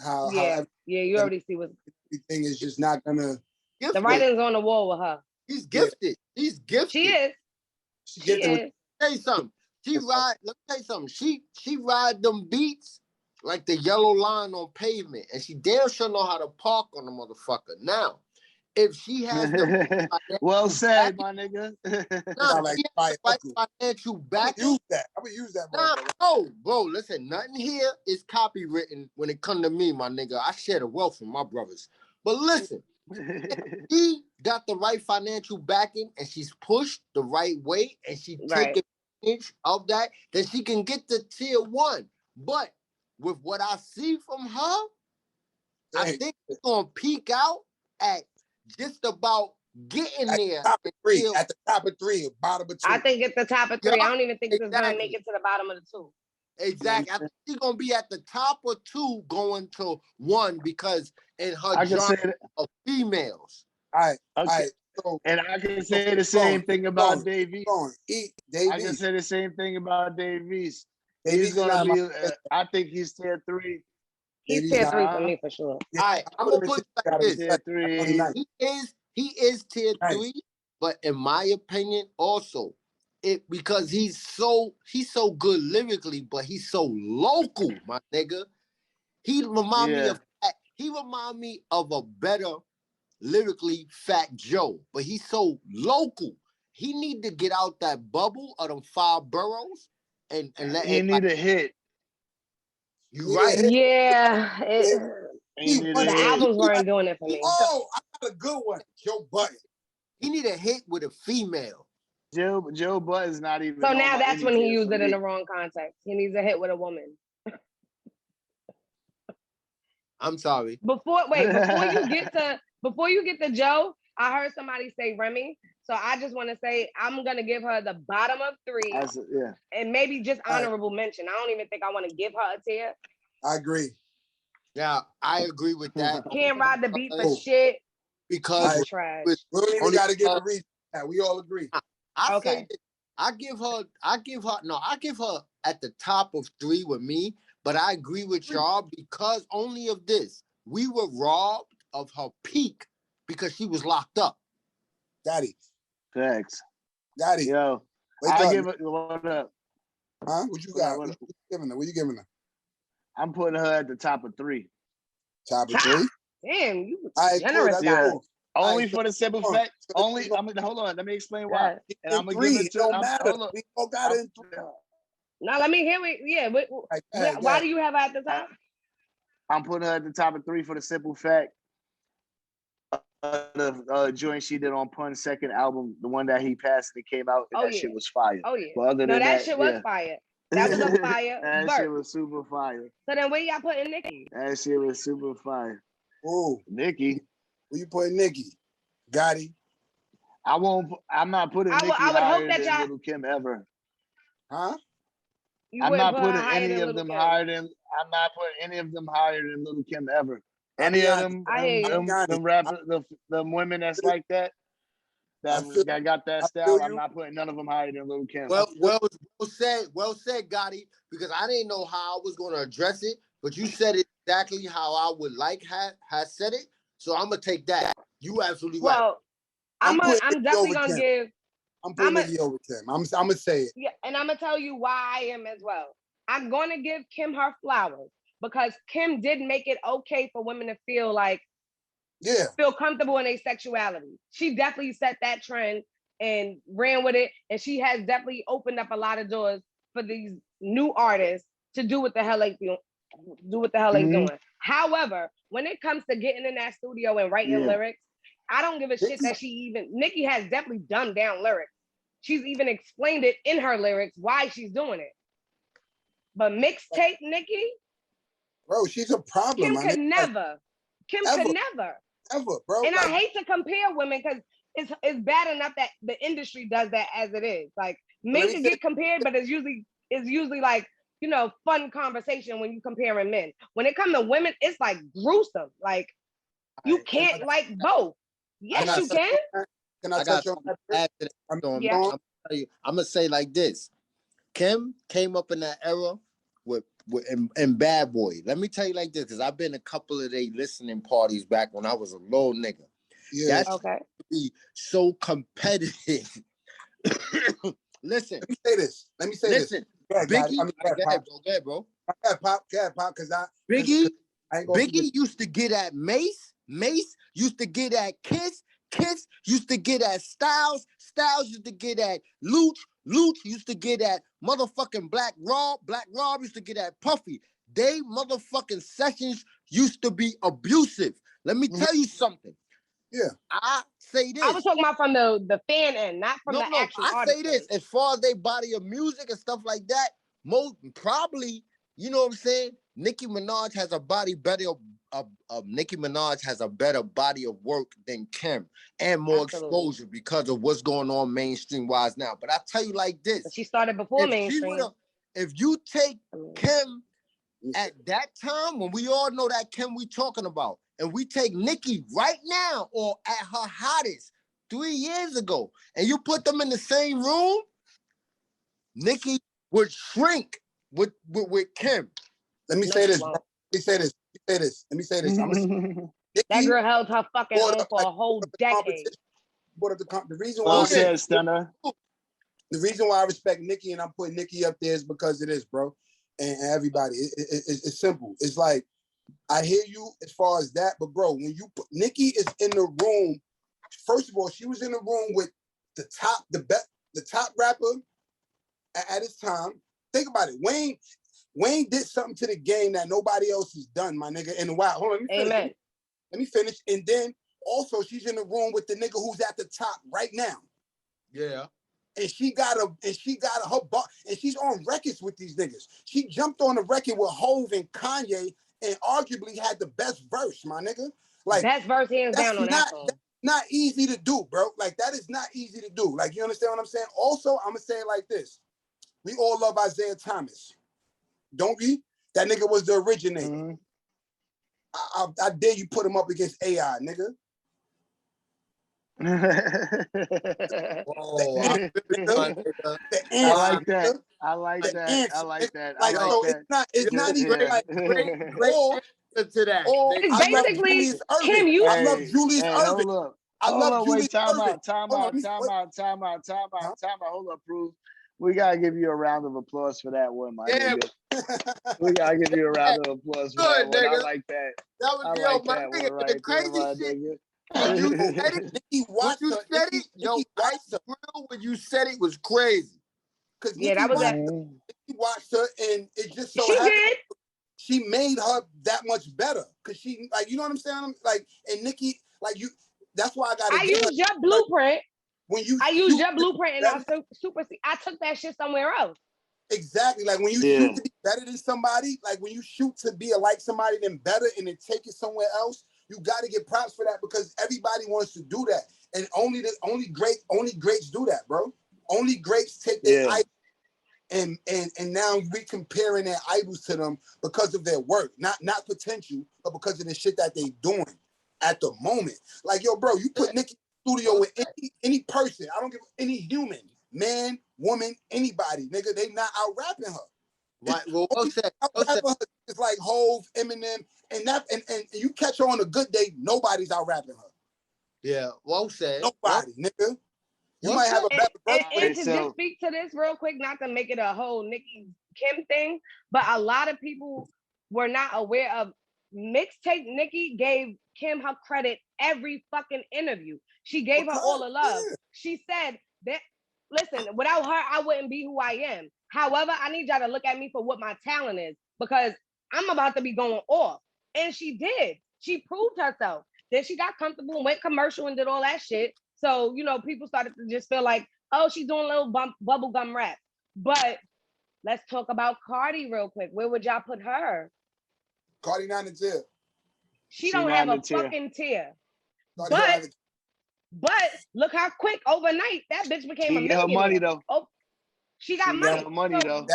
you already see what everything is just not gonna. The writing's on the wall with her. She's gifted. She's gifted. She is. She is. Let me tell you something. Let me tell you something. She ride them beats like the yellow line on pavement, and she damn sure know how to park on the motherfucker. Now, if she has the well said, my nigga. Financial back. I'm gonna use that. Bro, listen, nothing here is copywritten when it come to me, my nigga. I share the wealth with my brothers. But listen, if she got the right financial backing and she's pushed the right way and she take advantage of that, then she can get to tier 1. But with what I see from her, I think it's gonna peak out at just about getting there. At the top of 3, bottom of 2. I think at the top of 3. I don't even think it's gonna make it to the bottom of the 2. Exactly. I think she's gonna be at the top of 2 going to 1 because in her genre of females. All right. So, and I can say the same thing about Davies. I can say the same thing about Davies. He's gonna be. I think he's tier 3. He's tier 3 for me for sure. All right, I'm gonna put it like this. Tier 3. He is tier 3, but in my opinion, also, because he's so good lyrically, but he's so local, my nigga. He remind me of a better lyrically Fat Joe, but he's so local. He need to get out that bubble of them 5 boroughs and let he need a hit. You right? Yeah. The albums weren't doing it for me. Oh, I got a good one. Joe Budden. He need a hit with a female. Joe Budden's not even. So now that's when he used it in the wrong context. He needs a hit with a woman. I'm sorry. Before you get to Joe, I heard somebody say Remy. So I just want to say I'm gonna give her the bottom of 3, and maybe just honorable mention. I don't even think I want to give her a tier. I agree. Now I agree with that. Can't ride the beat for shit. Because trash. We don't even got to give a reason. We all agree. I say that I give her at the top of 3 with me, but I agree with y'all because only of this. We were robbed of her peak because she was locked up. Daddy. Thanks. Daddy. Yo. I give it what up. Huh? What you got? What you giving her? What you giving her? I'm putting her at the top of 3. Top of 3? Damn, you generous. Cool. Only for the simple fact. Hold on. Let me explain why. And I'm gonna give it to. Don't matter. We all got it in 3. Now let me hear it. Yeah. Why do you have her at the top? I'm putting her at the top of 3 for the simple fact. The joint she did on Pun's second album, the one that he passed, it came out, and that shit was fire. Oh yeah. But other than that shit was fire. That was a fire. That shit was super fire. So then where y'all putting Nicki? That shit was super fire. Ooh, Nicki. Where you putting Nicki? Gotti. I'm not putting Nicki higher than Little Kim ever. Huh? I'm not putting any of them higher than. I'm not putting any of them higher than Little Kim ever. Any of them rappers, the women that's like that got that style. I'm not putting none of them higher than Little Kim. Well said, Gotti, because I didn't know how I was going to address it, but you said it exactly how I would like have said it. So I'm gonna take that. You absolutely right. Well, I'm definitely gonna give. I'm putting Nicki over Kim. I'm gonna say it. Yeah, and I'm gonna tell you why I am as well. I'm gonna give Kim her flowers because Kim did make it okay for women to feel feel comfortable in their sexuality. She definitely set that trend and ran with it, and she has definitely opened up a lot of doors for these new artists to do what the hell they doing. However, when it comes to getting in that studio and writing lyrics, I don't give a shit that Nicki has definitely dumbed down lyrics. She's even explained it in her lyrics why she's doing it. But mixtape Nicki, bro, she's a problem. Kim could never. Ever, bro. And I hate to compare women because it's bad enough that the industry does that as it is. Like men can get compared, but it's usually like, fun conversation when you comparing men. When it comes to women, it's like gruesome. Like you can't like both. Yes, you can. Can I touch on that? I'm gonna say like this. Kim came up in that era with Bad Boy. Let me tell you like this, because I've been a couple of their listening parties back when I was a little nigga. Yeah. That's be so competitive. Listen. Let me say this. Yeah, Biggie, go ahead, bro. Pop, because Biggie used to get at Mace. Mace used to get at Kiss. Kiss used to get at Styles. Styles used to get at Luch. Luch used to get at motherfucking Black Rob. Black Rob used to get at Puffy. They motherfucking sessions used to be abusive. Let me tell you something. Yeah. I say this. I was talking about from the fan end, not from the actual I say this. As far as they body of music and stuff like that, probably, you know what I'm saying? Nicki Minaj has a body better Nicki Minaj has a better body of work than Kim and more exposure because of what's going on mainstream wise now. But I tell you like this. But she started before mainstream. If you take Kim at that time, when we all know that Kim we talking about, and we take Nicki right now or at her hottest 3 years ago, and you put them in the same room, Nicki would shrink with Kim. Let me say this. Let me say this. That girl held her fucking own for a whole decade. The reason why the reason why I respect Nicki and I'm putting Nicki up there is because of this, bro. And everybody, it's simple. It's like, I hear you as far as that, but bro, when you put Nicki is in the room, first of all, she was in the room with the top rapper at his time. Think about it. Wayne, Wayne did something to the game that nobody else has done, my nigga. And wow, hold on, Amen. Let me finish. And then also she's in the room with the nigga who's at the top right now. Yeah. And she got her and she's on records with these niggas. She jumped on the record with Hove and Kanye and arguably had the best verse, my nigga. Like best verse hands down on that song. That's not easy to do, bro. Like that is not easy to do. Like you understand what I'm saying? Also, I'm gonna say it like this. We all love Isaiah Thomas. Don't we? That nigga was the originator. Mm-hmm. I dare you put him up against AI, nigga. I like that. I like that. I like that. Like, so it's not even like great to that. It's basically Kim. I love Julius Irving. Hold up. I love Julius Irving. Time out. Hold up, Proof. We gotta give you a round of applause for that one, my nigga. We gotta give you a round of applause for that one. Nigga. I like that. That was my nigga. Right the crazy there, shit. nigga. When you said it, Ice Grill, when you said it was crazy. Because that was that. Nikki watched her, and it just so she happened did. She made her that much better. Cause she, like, you know what I'm saying? Like, and Nikki, like you. That's why I got. I used your blueprint. I used your blueprint and I I took that shit somewhere else. Exactly. Like when you shoot to be better than somebody, like when you shoot to be like somebody then better and then take it somewhere else, you got to get props for that because everybody wants to do that. And only greats do that, bro. Only greats take their idols and now we comparing their idols to them because of their work, not potential, but because of the shit that they doing at the moment. Like, yo, bro, you put Nicki in the studio with any person, I don't give any human, man, woman, anybody, nigga, they not out rapping her. Right. Well, it's like Hove, Eminem, and you catch her on a good day, nobody's out rapping her. Yeah, well said. Nobody, nigga. You might have a better verse. And to just speak to this real quick, not to make it a whole Nicki Kim thing, but a lot of people were not aware of Mixtape Nicki gave Kim her credit every fucking interview. She gave her all the love. She said that, listen, without her, I wouldn't be who I am. However, I need y'all to look at me for what my talent is because I'm about to be going off. And she did. She proved herself. Then she got comfortable and went commercial and did all that shit. So, you know, people started to just feel like, oh, she's doing a little bubblegum rap. But let's talk about Cardi real quick. Where would y'all put her? Cardi not in tier. She don't have a fucking tier. But look how quick overnight that bitch became a millionaire. She got money though. Oh, she got money though.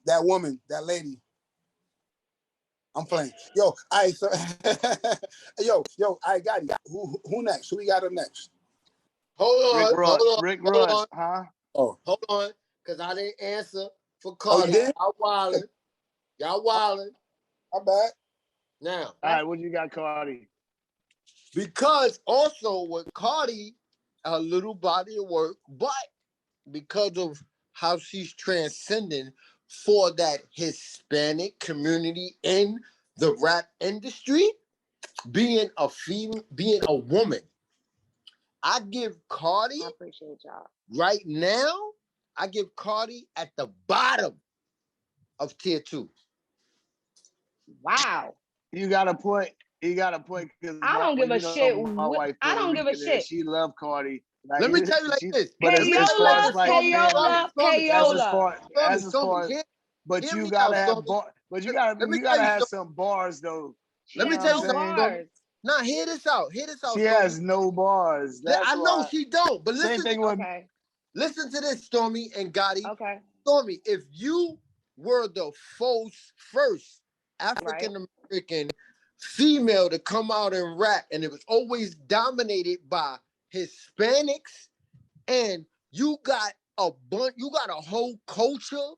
That woman, that lady. I'm playing. Yo, so yo, I got it. Who next? Who we got up next? Hold on. Rick Ross, huh? Oh, hold on, because I didn't answer for Cardi. Y'all wildin'. I'm back. Now. All right, what you got, Cardi? Because also with Cardi, a little body of work, but because of how she's transcending for that Hispanic community in the rap industry, being a female, being a woman, I give Cardi, I appreciate y'all. Right now, I give Cardi at the bottom of tier 2. Wow. You got a point. Because I don't give a shit. My wife, I don't give a shit. She loved Cardi. Like, let me tell you like this. Payola. But you gotta have some bars though. Let me tell you something. Now hear this out. She has no bars. I know she don't. But listen. Same thing with. Listen to this, Stormy and Gotti. Okay. Stormy, if you were the first African American female to come out and rap, and it was always dominated by Hispanics, and you got a whole culture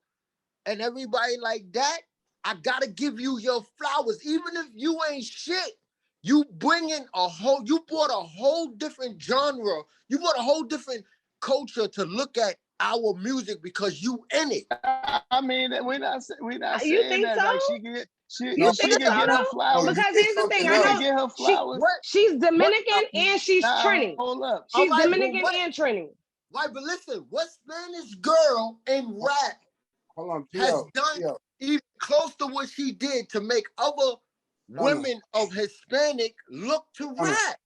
and everybody like that, I gotta give you your flowers. Even if you ain't shit, you brought a whole different genre. You brought a whole different culture to look at our music because you in it. I mean, we're not you saying think that. so? Like she can get her flowers. Because here's the thing, I know get her flowers. She's Dominican and she's Trini. Hold up. She's Dominican and Trini. Right, but listen, what Spanish girl in rap hold on, has done even close to what she did to make other women of Hispanic look to rap.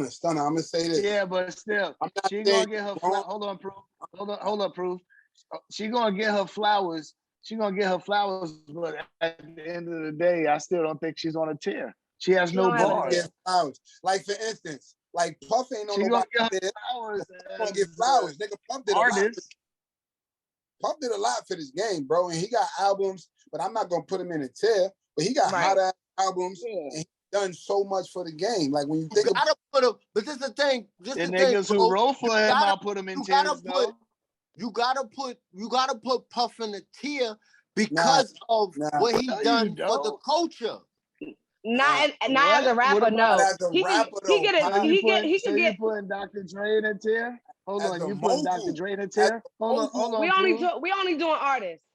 Stunner. I'm gonna say this. Yeah, but still, she gonna get her. Hold on, Proof. Hold on, Proof. She gonna get her flowers. She gonna get her flowers, but at the end of the day, I still don't think she's on a tear. She has no bars. Like for instance, like Puff ain't no nobody. Flowers. Gonna get flowers. Nigga, Puff did a lot. Puff did a lot for this game, bro, and he got albums. But I'm not gonna put him in a tier. But he got hot ass albums, and he done so much for the game. Like when you think about put him, but this is the thing. The niggas who roll for him, I'll put him in tiers. You gotta put Puff in a tier because of what he done for the culture. Not as a rapper, no. He get putting Dr. Dre in a tier. Hold on, you putting Dr. Dre in a tier? Hold on. We only doing artists.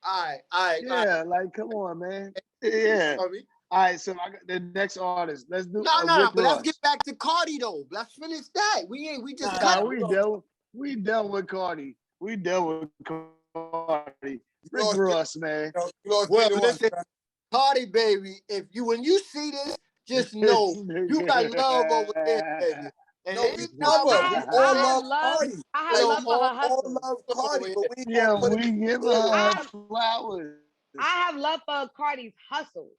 All right. Yeah, like come on, man. Yeah. All right, so I got the next artist. Let's do no. But let's get back to Cardi though. Let's finish that. We just cut. We dealt with Cardi. We dealt with Cardi. Rick Ross, man. Well, listen, Cardi, baby. When you see this, just know you got love over there, baby. And I have love for her hustle. We give her flowers. I have love for Cardi's hustle.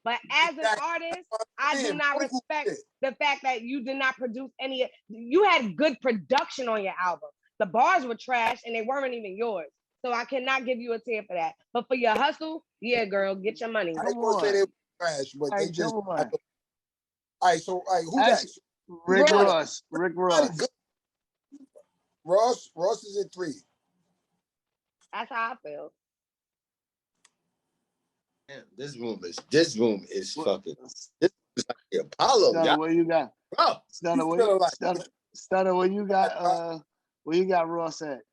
But as an artist, I do not respect the fact that you did not produce any. You had good production on your album. The bars were trash and they weren't even yours. So I cannot give you a tier for that. But for your hustle, yeah, girl, get your money. I ain't gonna say they were trash, but they just. All right, so who's that? Rick Ross. Ross is at 3. That's how I feel. Damn, this room is fucking. This is like the Apollo. Stunner, what you got? Bro, Stunner, what you got? Where you got Ross at?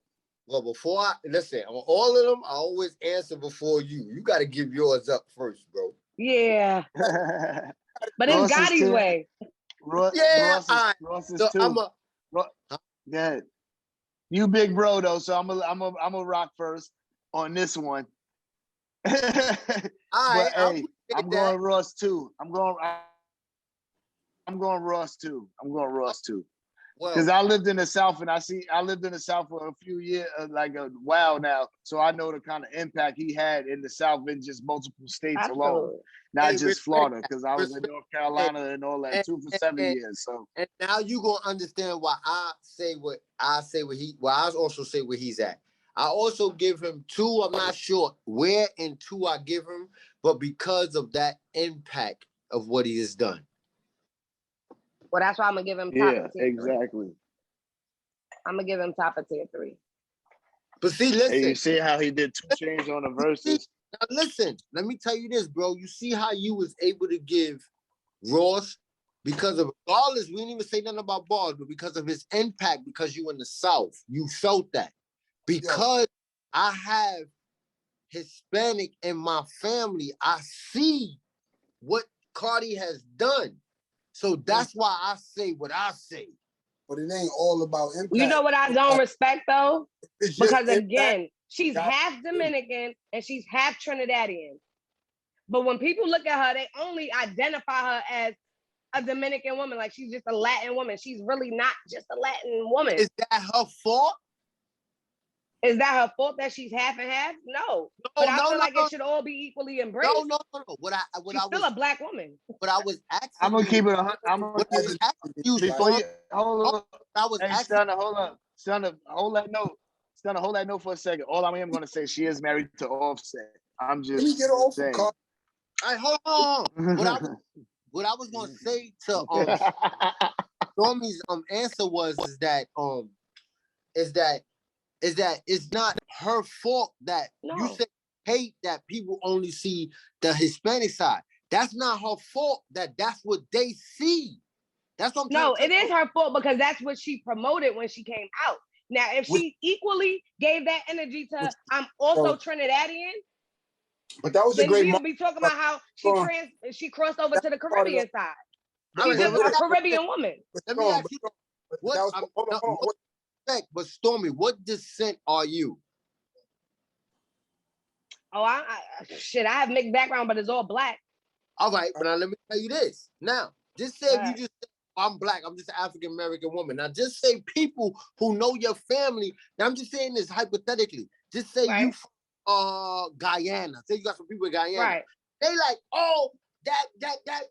Well, before listen, on all of them, I always answer before you. You got to give yours up first, bro. Yeah. But it's Goddisway. Ross is so 2. Yeah. You big bro though, so I'm a rock first on this one. I'm going Ross 2. I'm going Ross 2. Because I lived in the South and I lived in the South for a few years, like a while now. So I know the kind of impact he had in the South in just multiple states alone, not just Florida. Because I was in North Carolina and all that too for 7 years. So and now you gonna understand why I say what I say. I also say where he's at. I also give him 2. I'm not sure where in 2 I give him, but because of that impact of what he has done. Well, that's why I'm gonna give him top of tier 3. Exactly. I'm gonna give him top of tier 3. But see, listen. Hey, you see how he did 2 Chainz on the verses? Now listen, let me tell you this, bro. You see how you was able to give Ross because of regardless, we didn't even say nothing about bars, but because of his impact, because you in the South, you felt that. Because I have Hispanic in my family, I see what Cardi has done. So that's why I say what I say. But it ain't all about impact. You know what I don't respect though? Because again, she's half Dominican and she's half Trinidadian. But when people look at her, they only identify her as a Dominican woman, like she's just a Latin woman. She's really not just a Latin woman. Is that her fault? Is that her fault that she's half and half? No. But I feel like it should all be equally embraced. No. She's still a black woman. But I was asking. I'm gonna keep it. I'm gonna keep it. Before you hold on. Stunner, hold up. Stunner, hold that note. Stunner, hold that note for a second. All I am gonna say, she is married to Offset. I'm just. Let me get off saying. All right, hold on. What I was gonna say to Stormy's answer was that it's not her fault that you say hate that people only see the Hispanic side. That's not her fault that's what they see. That's what I'm No, it is her fault because that's what she promoted when she came out. Now, if she equally gave that energy to I'm also Trinidadian, but that was then a great we'll be talking about how she crossed over to the Caribbean side. She's just a Caribbean woman. Let me ask you but Stormy, what descent are you? Oh, shit, I have mixed background, but it's all black. All right, but now let me tell you this. Now, just say if you just say, I'm black, I'm just an African American woman. Now, just say people who know your family. Now, I'm just saying this hypothetically. Just say you from Guyana. Say you got some people in Guyana. Right. They like, oh, that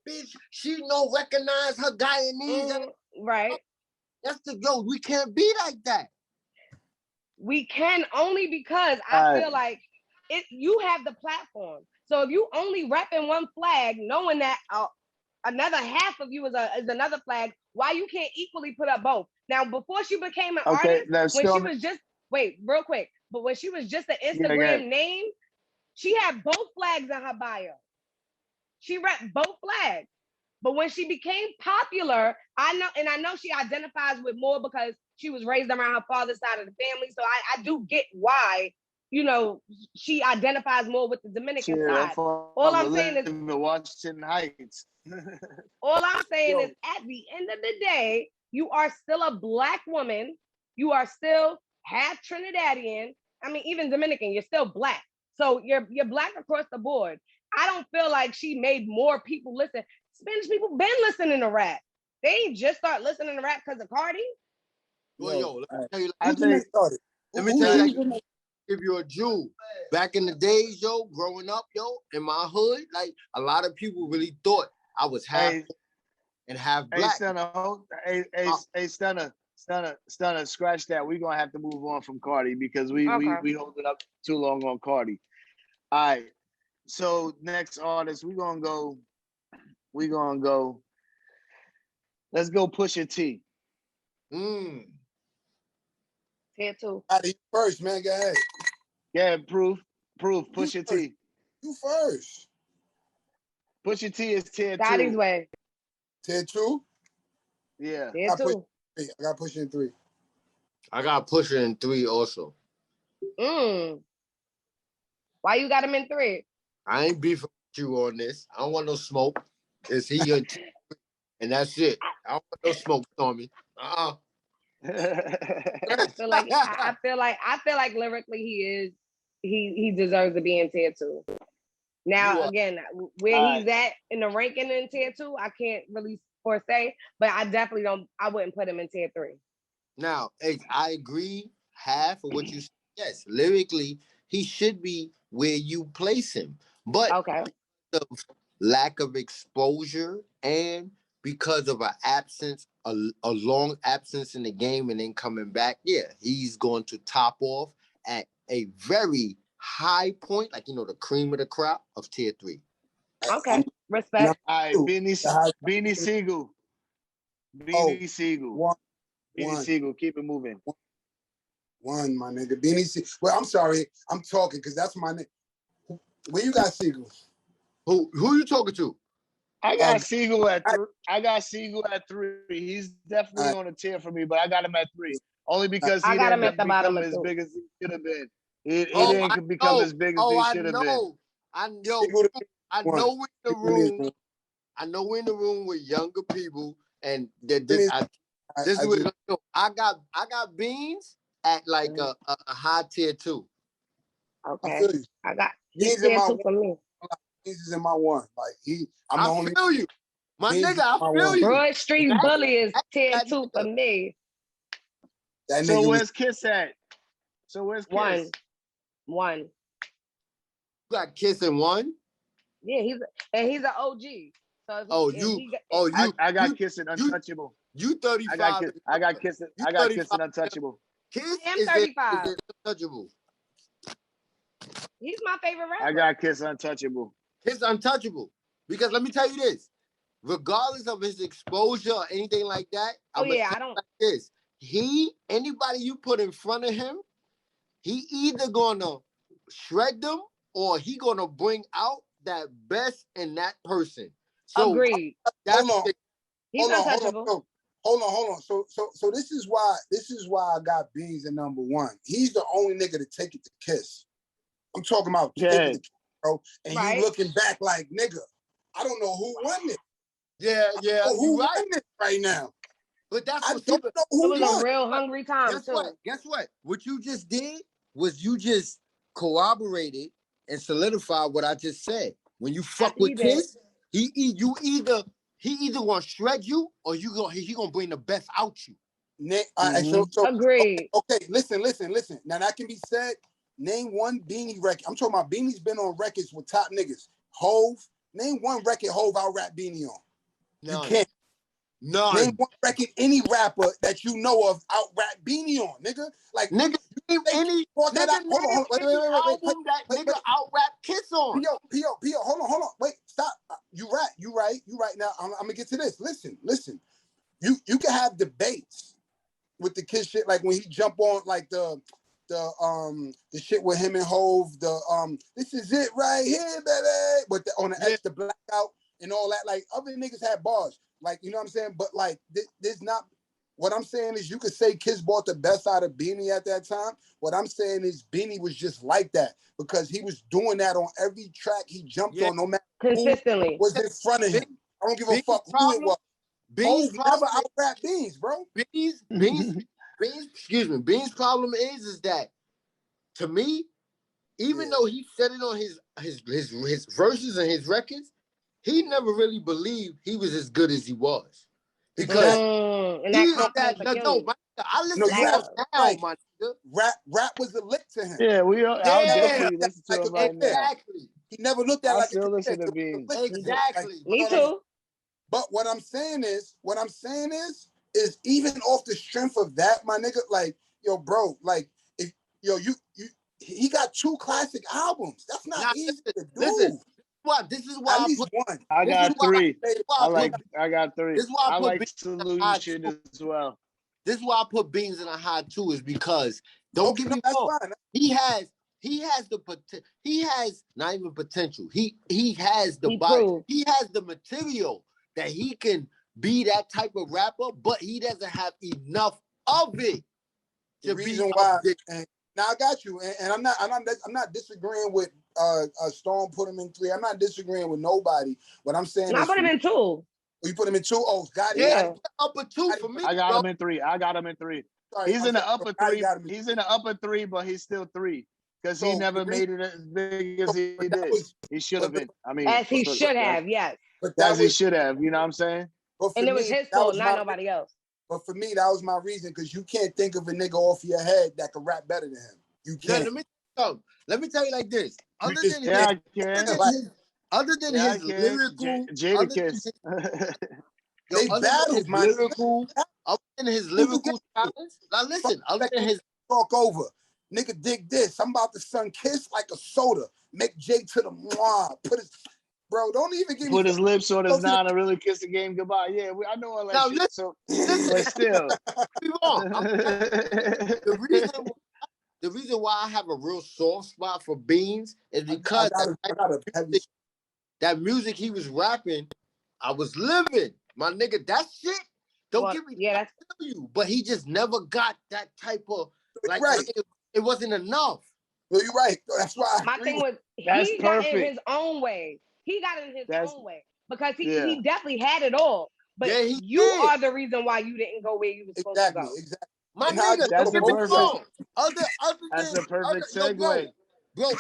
bitch, she no recognize her Guyanese. Right. That's we can't be like that. We can only because I feel like you have the platform. So if you only repping one flag, knowing that another half of you is another flag, why you can't equally put up both? Now, before she became an artist, when she was just real quick, but when she was just an Instagram name, she had both flags in her bio. She repped both flags. But when she became popular, I know she identifies with more because she was raised around her father's side of the family. So I do get why, she identifies more with the Dominican side. All I'm saying is Washington Heights. All I'm saying is at the end of the day, you are still a Black woman. You are still half Trinidadian. I mean, even Dominican, you're still Black. So you're Black across the board. I don't feel like she made more people listen. Spanish people been listening to rap. They ain't just start listening to rap because of Cardi. Well, let me tell you, if you're a Jew, back in the days, growing up, in my hood, like a lot of people really thought I was half and half Black. Stunner, scratch that. We're gonna have to move on from Cardi because we holding up too long on Cardi. All right. So next artist, we're gonna go. Let's go Pusha T. Tier 2. First, man, go ahead. Yeah, proof. Pusha T. You first. Pusha T is tier 2. Goddisway. Tier 2? Yeah. Tier 2. I got Pusha in 3. I got Pusha in 3 also. Why you got him in 3? I ain't beefing with you on this. I don't want no smoke. It's he your and that's it. I don't want no smoke, Tommy. I feel like lyrically he deserves to be in tier 2. Now again, where he's at in the ranking in tier 2, I can't really foresay, but I wouldn't put him in tier 3. Now, I agree half of what you said. Yes, lyrically, he should be where you place him. But the lack of exposure and because of a long absence in the game and then coming back, he's going to top off at a very high point, like the cream of the crop of tier 3. Okay, respect. All right, Beanie Siegel. Beanie Siegel. Beanie Siegel, keep it moving. One, my nigga. Beanie Siegel. Well, I'm sorry, I'm talking because that's my name. Where you got Siegel? Who you talking to? I got Siegel at 3. I got Siegel at 3. He's definitely on a tier for me, but I got him at 3. Only because he didn't become as big as he should have been. He didn't become as big as he should have been. I know we're in the room with younger people, and I got Beans at like a high tier 2. Okay, I got he's tier 2 for me. Beans is in my 1. Like I feel you, my nigga. I feel you. Broad Street Bully is tier 2 for me. So where's Kiss at? So where's Kiss? 1. You got Kiss in 1? Yeah, he's an OG. So I got Kiss in Untouchable. You 35. I got Kiss in Untouchable. Kiss I'm is 35. Untouchable. He's my favorite rapper. I got Kiss Untouchable. Kiss Untouchable. Because let me tell you this. Regardless of his exposure or anything like that, I don't like this. Anybody you put in front of him, he either gonna shred them or he gonna bring out that best in that person. So agreed. He's untouchable. Hold on. So this is why I got Beans at number 1. He's the only nigga to take it to Kiss. I'm talking about taking it to Kiss, bro. And you looking back like, nigga, I don't know who won it. Yeah. Who won it right now? But that's what don't know who it was won. A real hungry time. Guess what? What you just did was you just corroborated and solidify what I just said. When you fuck with Kiss, he either gonna shred you or he gonna bring the best out you. Agreed. Okay, listen. Now that can be said. Name one Beanie record. I'm talking about Beanie's been on records with top niggas. Hove. Name one record Hove out rap Beanie on. None. You can't. None. Name one record any rapper that you know of out rap Beanie on, nigga. Like nigga, name any hold on, wait, album that nigga out rap Kiss on. P.O., hold on, wait, stop. You right. Now I'm gonna get to this. Listen. You can have debates with the Kiss shit, like when he jump on like the shit with him and Hove, this is it right here, baby, but on the extra blackout and all that. Like other niggas had bars, like, you know what I'm saying? But like this not what I'm saying is you could say Kiss bought the best out of Beanie at that time. What I'm saying is Beanie was just like that because he was doing that on every track he jumped on, no matter consistently who was in front of him. I don't give a fuck who it was. Beans never out rap Beans, bro. Beans, excuse me. Beans' problem is that, to me, even though he said it on his verses and his records, he never really believed he was as good as he was. Because I listen to him now, my nigga. Rap was a lick to him. Yeah, I'll definitely listen to him right now. Exactly. He never looked at it like I still listen to Beans. Exactly. Me too. But what I'm saying is even off the strength of that, my nigga, like, yo, bro, like, if he got 2 classic albums. That's not easy to do. Listen, this is why at least one. I got 3. I got 3. This is why I like Solution as well. This is why I put Beans in a high 2 is because don't get me wrong. He has not even potential. He has the body. He has the material that he can be that type of rapper, but he doesn't have enough of it. The reason why. Now I got you, and I'm not disagreeing with Storm put him in 3. I'm not disagreeing with nobody. What I'm saying is I put him in 2. You put him in 2? Oh, Goddi. Yeah, upper 2 for me. I got him in 3. Sorry, he's in the upper 3. He's in the upper 3, but he's still 3 because he never made it as big as he did. He should have been. I mean, as he should have, yes. As he should have. You know what I'm saying? And it was his fault, not nobody else. But for me, that was my reason, because you can't think of a nigga off your head that can rap better than him. You can't. Let me tell you like this. Other than his lyrical, they battled my lyrical. Other than his lyrical talents. Now listen, other than his talk over, nigga, dig this. I'm about to son Kiss like a soda. Make Jay to the mwah. Put his. Bro, don't even give me. Put his lips on his nine and really kiss the game goodbye. Yeah, I know all that now, shit. Listen, but still, the reason why I have a real soft spot for Beans is because that music he was rapping, I was living, my nigga. That shit, don't give me. Yeah, you. But he just never got that type of like. It wasn't enough. Well, you're right. That's why. My thing was he got in his own way. He got in his own way because he definitely had it all. But you are the reason why you didn't go where you were supposed to go. Exactly. My nigga, that's the perfect. That's a perfect segue. Bro,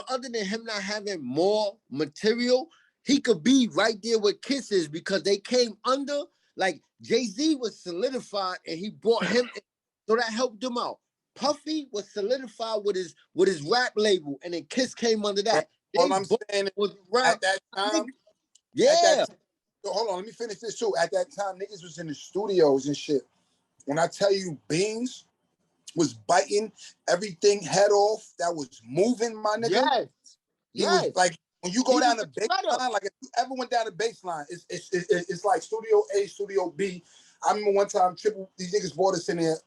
other than him not having more material, he could be right there with Kisses because they came under. Like Jay-Z was solidified and he brought him in, so that helped him out. Puffy was solidified with his rap label, and then Kiss came under that. All I'm saying was rap at that time. Hold on, let me finish this too. At that time, niggas was in the studios and shit. When I tell you Beans was biting everything head off that was moving, my nigga. Yes. Was like when you go down the baseline, like if you ever went down the baseline, it's like Studio A, Studio B. I remember one time these niggas brought us in there.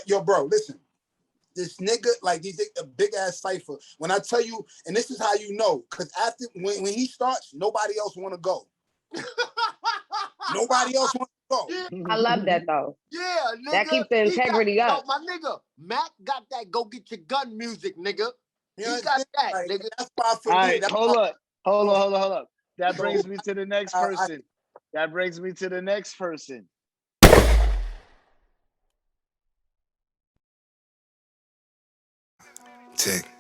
Yo, bro, listen. This nigga, like a big ass cipher. When I tell you, and this is how you know, because after when he starts, nobody else want to go. Nobody else want to go. I love that though. Yeah, nigga. That keeps the integrity up. My nigga, Mac got that go get your gun music, nigga. You know, he got that, like, nigga. That's why for all me. Right, hold up. That brings me to the next person. sick.